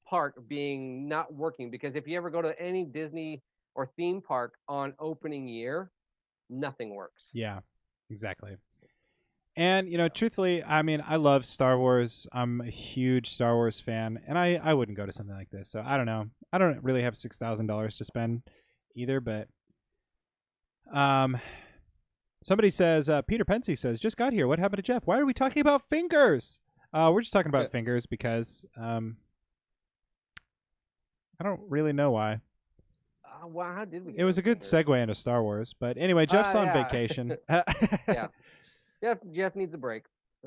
park being not working, because if you ever go to any Disney or theme park on opening year, nothing works.
Yeah, exactly. And truthfully, I mean, I love Star Wars. I'm a huge Star Wars fan, and I wouldn't go to something like this. So I don't know. I don't really have $6,000 to spend either, but somebody says, Peter Pensy says, just got here. What happened to Jeff? Why are we talking about fingers? We're just talking about fingers because I don't really know why.
Wow, how did we?
It was a good segue into Star Wars, but anyway, Jeff's on vacation.
Jeff needs a break.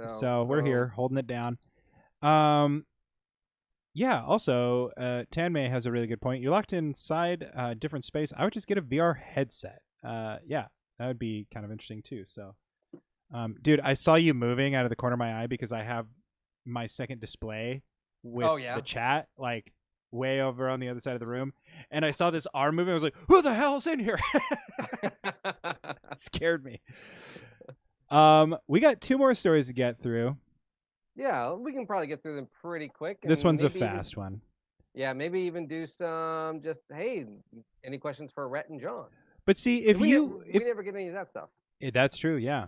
So we're here holding it down. Yeah. Also, Tanmay has a really good point. You're locked inside a different space. I would just get a VR headset. Yeah. That would be kind of interesting too. So, dude, I saw you moving out of the corner of my eye because I have my second display with the chat like way over on the other side of the room, and I saw this arm moving. I was like, "Who the hell's in here?" It scared me. We got 2 more stories to get through.
Yeah, we can probably get through them pretty quick.
This one's a fast one.
Yeah, maybe even do some just, hey, any questions for Rhett and John?
But see, if
we never get any of that stuff.
That's true, yeah.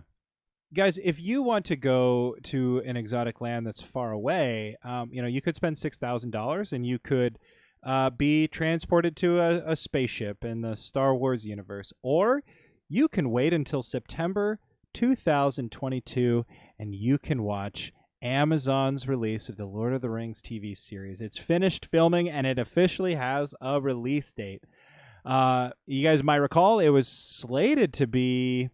Guys, if you want to go to an exotic land that's far away, you could spend $6,000 and you could be transported to a spaceship in the Star Wars universe. Or you can wait until September 2022 and you can watch Amazon's release of the Lord of the Rings TV series. It's finished filming and it officially has a release date. You guys might recall it was slated to be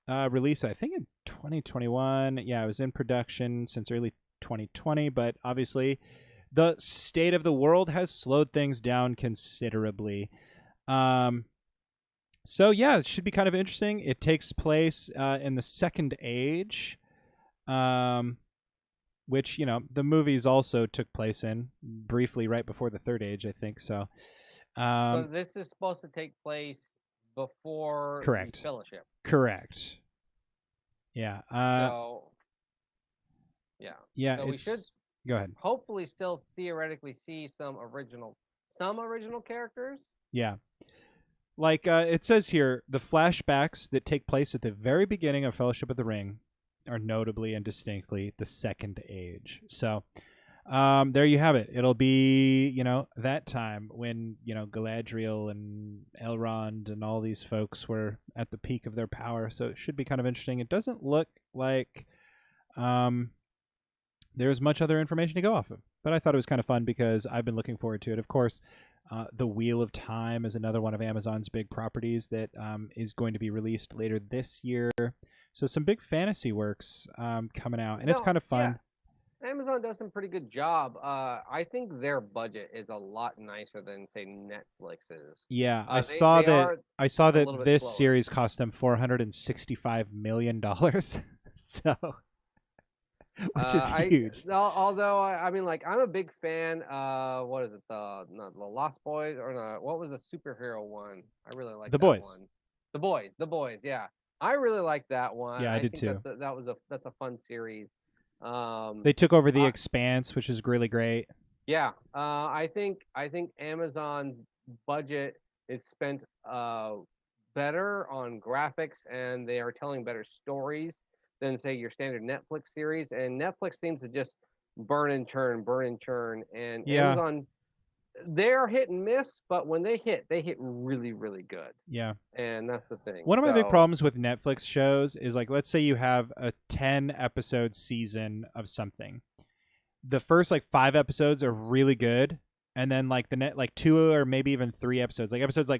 released, I think, in 2021. Yeah, it was in production since early 2020, but obviously the state of the world has slowed things down considerably. So yeah, it should be kind of interesting. It takes place in the Second Age. which the movies also took place in briefly right before the Third Age, I think. So,
so this is supposed to take place before
correct.
the Fellowship.
Correct. Yeah.
So, yeah.
Yeah.
So we should
go ahead.
Hopefully, still theoretically see some original characters.
Yeah. Like it says here, the flashbacks that take place at the very beginning of Fellowship of the Ring are notably and distinctly the Second Age. So there you have it. It'll be, that time when, Galadriel and Elrond and all these folks were at the peak of their power. So it should be kind of interesting. It doesn't look like there's much other information to go off of. But I thought it was kind of fun because I've been looking forward to it. Of course, The Wheel of Time is another one of Amazon's big properties that is going to be released later this year. So some big fantasy works coming out, and it's kind of fun.
Yeah. Amazon does some pretty good job. I think their budget is a lot nicer than, say, Netflix's.
Yeah, I saw that this
slower.
series cost them $465 million. So, which is huge.
Although I mean, like, I'm a big fan. What is it? The Lost Boys, or no? What was the superhero one? I really like
The Boys.
One. The Boys. Yeah, I really like that one.
Yeah, I did too.
That's a fun series.
They took over The Expanse, which is really great.
Yeah, I think Amazon's budget is spent better on graphics, and they are telling better stories than, say, your standard Netflix series. And Netflix seems to just burn and churn. And Amazon, they're hit and miss, but when they hit really, really good.
Yeah.
And that's the thing.
One of my big problems with Netflix shows is, like, let's say you have a 10-episode season of something. The first, 5 episodes are really good, and then, 2 or maybe even 3 episodes, episodes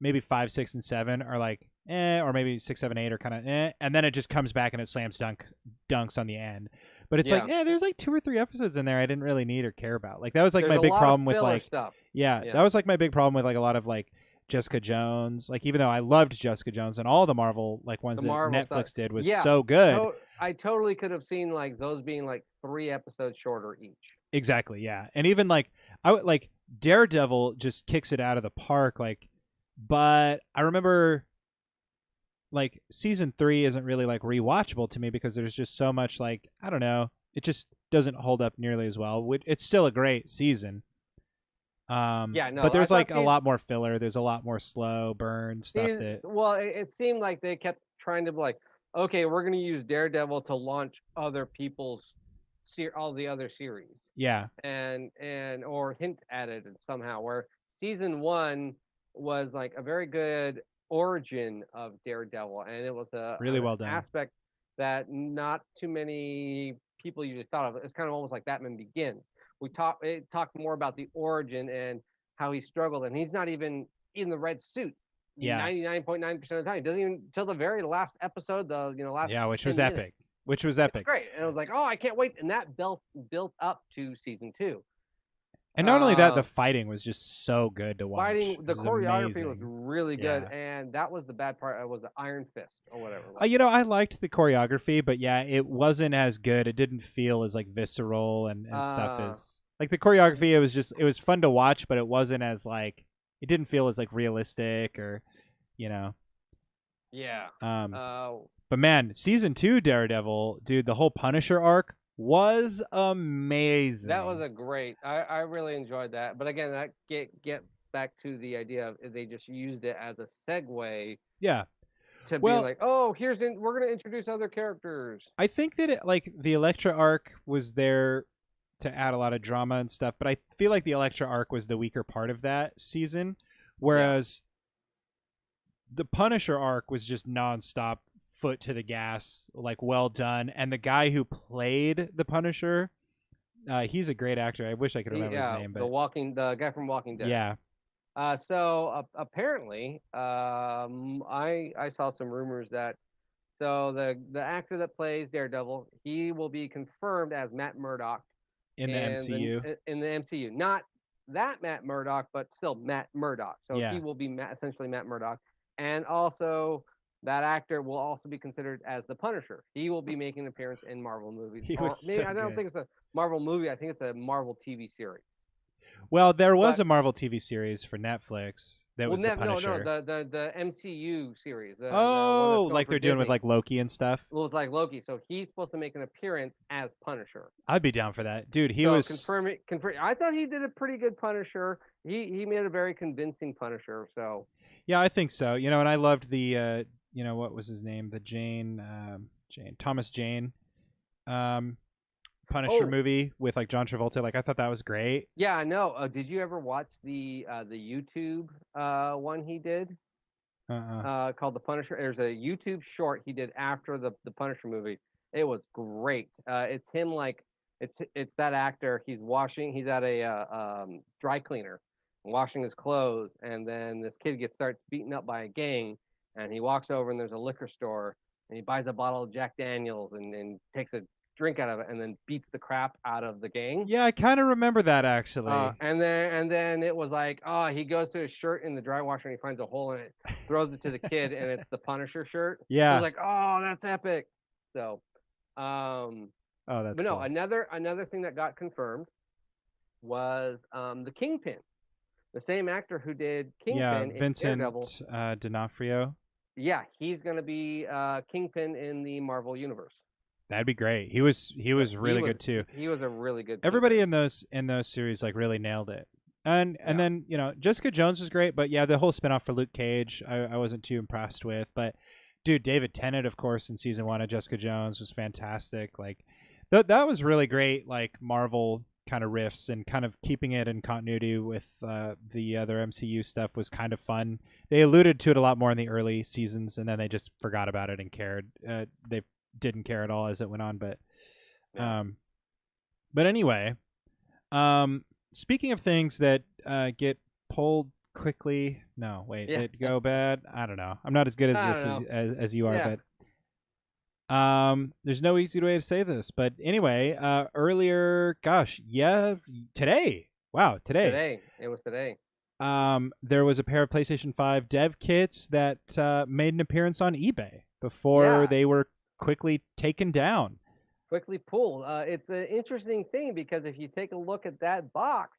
maybe 5, 6, and 7 are or maybe 6, 7, 8 are kind of and then it just comes back and it slams dunks on the end. But it's there's 2 or 3 episodes in there I didn't really need or care about. That was my big problem with
stuff.
That was my big problem with a lot of Jessica Jones. Even though I loved Jessica Jones, and all the Marvel ones that Netflix did was so good.
I totally could have seen those being 3 episodes shorter each.
Exactly, yeah. And even I would Daredevil just kicks it out of the park. But I remember season 3 isn't really rewatchable to me because there's just so much I don't know, it just doesn't hold up nearly as well. It's still a great season. But there's a lot more filler. There's a lot more slow burn stuff
it seemed like they kept trying to okay, we're going to use Daredevil to launch other people's all the other series.
Yeah.
And or hint at it somehow, where season 1 was a very good origin of Daredevil, and it was a
really well done
aspect that not too many people usually thought of. It's kind of almost like Batman Begins. It talked more about the origin and how he struggled, and he's not even in the red suit. 99.9% of the time. He doesn't even until the very last episode.
Which was epic. Which was epic.
Great, and it was oh, I can't wait, and that built up to season 2.
And not only that, the fighting was just so good to watch.
The choreography was really good, and that was the bad part. It was the Iron Fist or whatever.
I liked the choreography, but it wasn't as good. It didn't feel as visceral and stuff as the choreography. It was fun to watch, but it wasn't as it didn't feel as realistic or,
Yeah.
But man, season 2 Daredevil, dude, the whole Punisher arc was amazing.
That was a great. I really enjoyed that. But again, that get back to the idea of they just used it as a segue.
Yeah.
To be we're going to introduce other characters.
I think that the Elektra arc was there to add a lot of drama and stuff, but I feel like the Elektra arc was the weaker part of that season, whereas the Punisher arc was just nonstop, foot to the gas, well done. And the guy who played the Punisher, he's a great actor. I wish I could remember his name, but
the guy from Walking Dead.
Yeah.
So apparently, I saw some rumors that the actor that plays Daredevil, he will be confirmed as Matt Murdock
in the MCU.
In the MCU, not that Matt Murdock, but still Matt Murdock. So he will be essentially Matt Murdock, and also that actor will also be considered as the Punisher. He will be making an appearance in Marvel movies.
He
Or
was
maybe
so
I don't
good.
think it's a Marvel movie. I think it's a Marvel TV series.
Well, there was
But
a Marvel TV series for Netflix that was the
no,
Punisher.
the MCU series, the one that's
Oh,
going
like
for
they're doing with
Disney.
like Loki and stuff.
Looks like Loki, so he's supposed to make an appearance as Punisher.
I'd be down for that, dude. He
So
was.
confirm. I thought he did a pretty good Punisher. He made a very convincing Punisher. So
Yeah, I think so. You know, and I loved the. You know, what was his name? The Thomas Jane, Punisher movie with like John Travolta. Like I thought that was great.
yeah, I know. Did you ever watch the YouTube one he did? Called The Punisher. There's a YouTube short he did after the Punisher movie. It was great. It's him like it's that actor. He's at a dry cleaner, washing his clothes, and then this kid starts beaten up by a gang, and he walks over and there's a liquor store, and he buys a bottle of Jack Daniels and takes a drink out of it, and then beats the crap out of the gang.
Yeah, I kind of remember that actually.
And then it was like, oh, he goes to his shirt in the dry washer and he finds a hole in it, throws it to the kid, and it's the Punisher shirt. I
Yeah.
was like, oh, that's epic. So,
Oh, that's
but no,
cool.
another thing that got confirmed was the Kingpin, the same actor who did Kingpin in
Vincent
Daredevil.
D'Onofrio.
Yeah, he's gonna be Kingpin in the Marvel universe.
That'd be great. He was really good too.
He was a really good.
Everybody
Kingpin.
in those series like really nailed it. And
Yeah.
then, you know, Jessica Jones was great, but yeah, the whole spinoff for Luke Cage, I wasn't too impressed with. But dude, David Tennant, of course, in season 1 of Jessica Jones was fantastic. Like that was really great, like Marvel kind of riffs, and kind of keeping it in continuity with the other MCU stuff was kind of fun. They alluded to it a lot more in the early seasons, and then they just forgot about it and cared. They didn't care at all as it went on, but
Yeah.
but anyway, speaking of things that get pulled quickly, no, wait, that go bad. I don't know. I'm not as good as this as you are, but there's no easy way to say this. But anyway, earlier, today. Wow, today.
Today. It was today.
There was a pair of PlayStation 5 dev kits that made an appearance on eBay before they were quickly taken down.
Quickly pulled. It's an interesting thing because if you take a look at that box,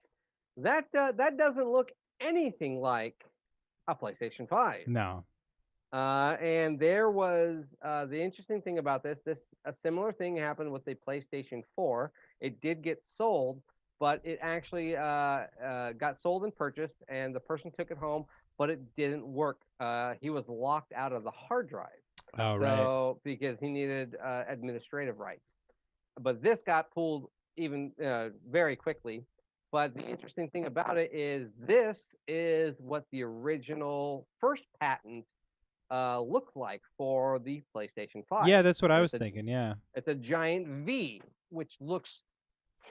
that doesn't look anything like a PlayStation 5.
No.
And there was the interesting thing about this. A similar thing happened with the PlayStation 4. It did get sold, but it actually got sold and purchased, and the person took it home, but it didn't work. He was locked out of the hard drive.
Oh,
right. Because he needed administrative rights. But this got pulled even very quickly. But the interesting thing about it is this is what the original first patent looked like for the PlayStation 5.
Yeah, that's what I was thinking, yeah.
It's a giant V, which looks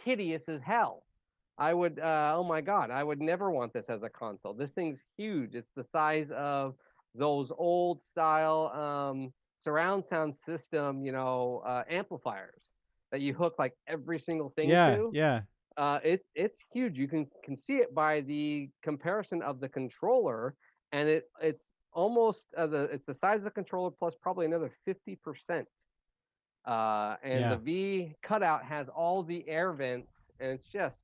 hideous as hell. I would, oh my God, I would never want this as a console. This thing's huge. It's the size of those old style surround sound system, amplifiers that you hook like every single thing to.
Yeah.
It's huge. You can see it by the comparison of the controller, and it's almost it's the size of the controller plus probably another 50%. And the V cutout has all the air vents, and it's just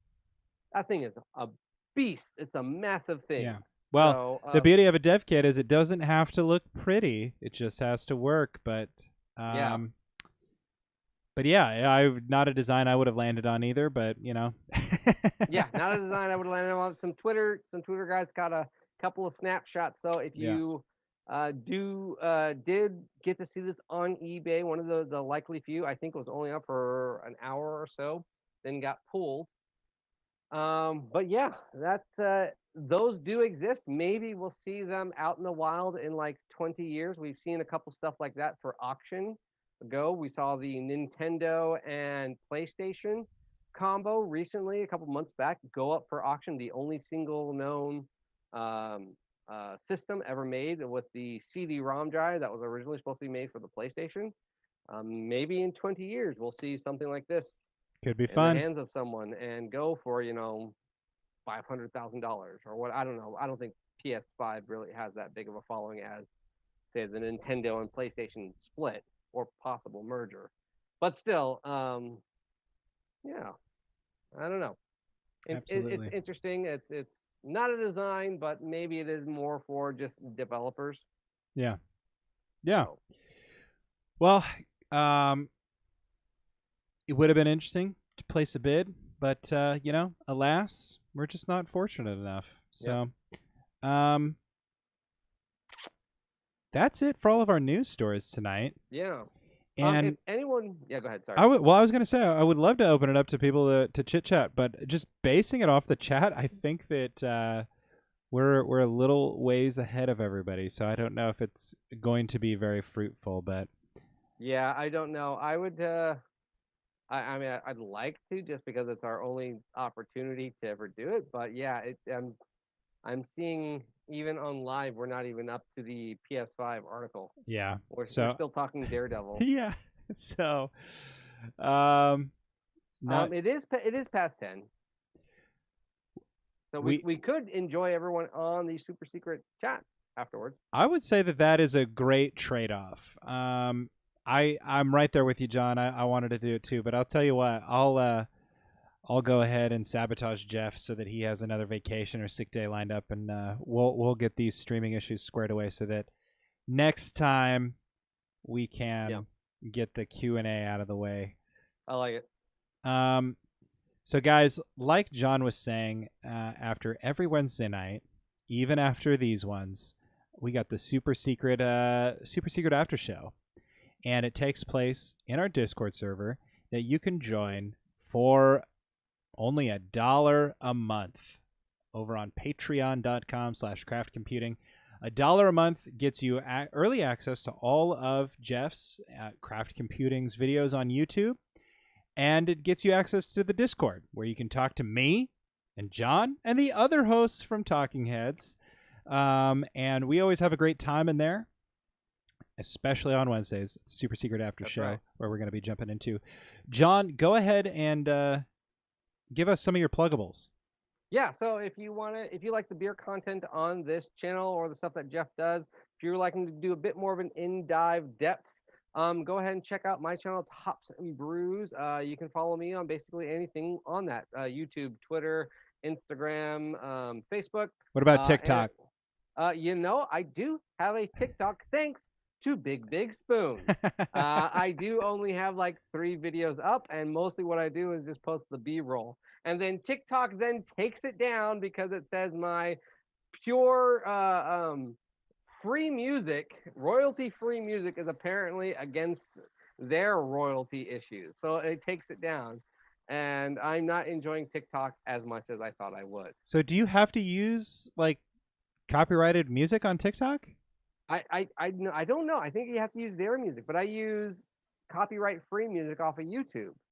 that thing is a beast. It's a massive thing.
Yeah. Well, the beauty of a dev kit is it doesn't have to look pretty; it just has to work. But But yeah, not a design I would have landed on either. But
yeah, not a design I would have landed on. Some Twitter guys got a couple of snapshots. So if you did get to see this on eBay, one of the likely few, I think it was only up for an hour or so, then got pulled. But yeah, that's those do exist. Maybe we'll see them out in the wild in like 20 years. We've seen a couple stuff like that for auction ago. We saw the Nintendo and PlayStation combo recently, a couple months back, go up for auction. The only single known system ever made with the CD-ROM drive that was originally supposed to be made for the PlayStation. Maybe in 20 years we'll see something like this.
Could be fun.
In the hands of someone and go for $500,000 or what? I don't know. I don't think PS5 really has that big of a following as say, the Nintendo and PlayStation split or possible merger. But still, yeah, I don't know.
Absolutely.
It's interesting. It's not a design, but maybe it is more for just developers.
Yeah. Yeah.
So,
Well, it would have been interesting to place a bid, but alas, we're just not fortunate enough. So, that's it for all of our news stories tonight.
yeah.
And
if anyone, go ahead. Sorry.
I was going to say I would love to open it up to people to chit chat, but just basing it off the chat, I think that we're a little ways ahead of everybody. So I don't know if it's going to be very fruitful, but
yeah, I don't know. I would. I mean, I'd like to, just because it's our only opportunity to ever do it. But yeah, I'm seeing even on live, we're not even up to the PS5 article.
yeah,
We're still talking Daredevil.
Yeah, so
it is past 10. So we could enjoy everyone on the super secret chat afterwards.
I would say that is a great trade-off. I'm right there with you, John. I wanted to do it too, but I'll tell you what, I'll go ahead and sabotage Jeff so that he has another vacation or sick day lined up, and we'll get these streaming issues squared away so that next time we can get the Q&A out of the way.
I like it.
So guys, like John was saying, after every Wednesday night, even after these ones, we got the super secret after show, and it takes place in our Discord server that you can join for only $1 a month over on patreon.com/craftcomputing. $1 a month gets you early access to all of Jeff's Craft Computing's videos on YouTube, and it gets you access to the Discord, where you can talk to me and John and the other hosts from Talking Heads. And we always have a great time in there, especially on Wednesdays, super secret after show, where we're going to be jumping into. John, go ahead and give us some of your pluggables.
Yeah, so if you like the beer content on this channel or the stuff that Jeff does, if you're liking to do a bit more of an in-dive depth, go ahead and check out my channel. It's Hops and Brews. You can follow me on basically anything on that: YouTube, Twitter, Instagram, Facebook.
What about TikTok?
I do have a TikTok, thanks to Big Spoon. I do only have like 3 videos up, and mostly what I do is just post the B-roll. And then TikTok then takes it down because it says my pure free music, royalty-free music, is apparently against their royalty issues. So it takes it down. And I'm not enjoying TikTok as much as I thought I would.
So do you have to use like copyrighted music on TikTok?
I don't know. I think you have to use their music, but I use copyright-free music off of YouTube.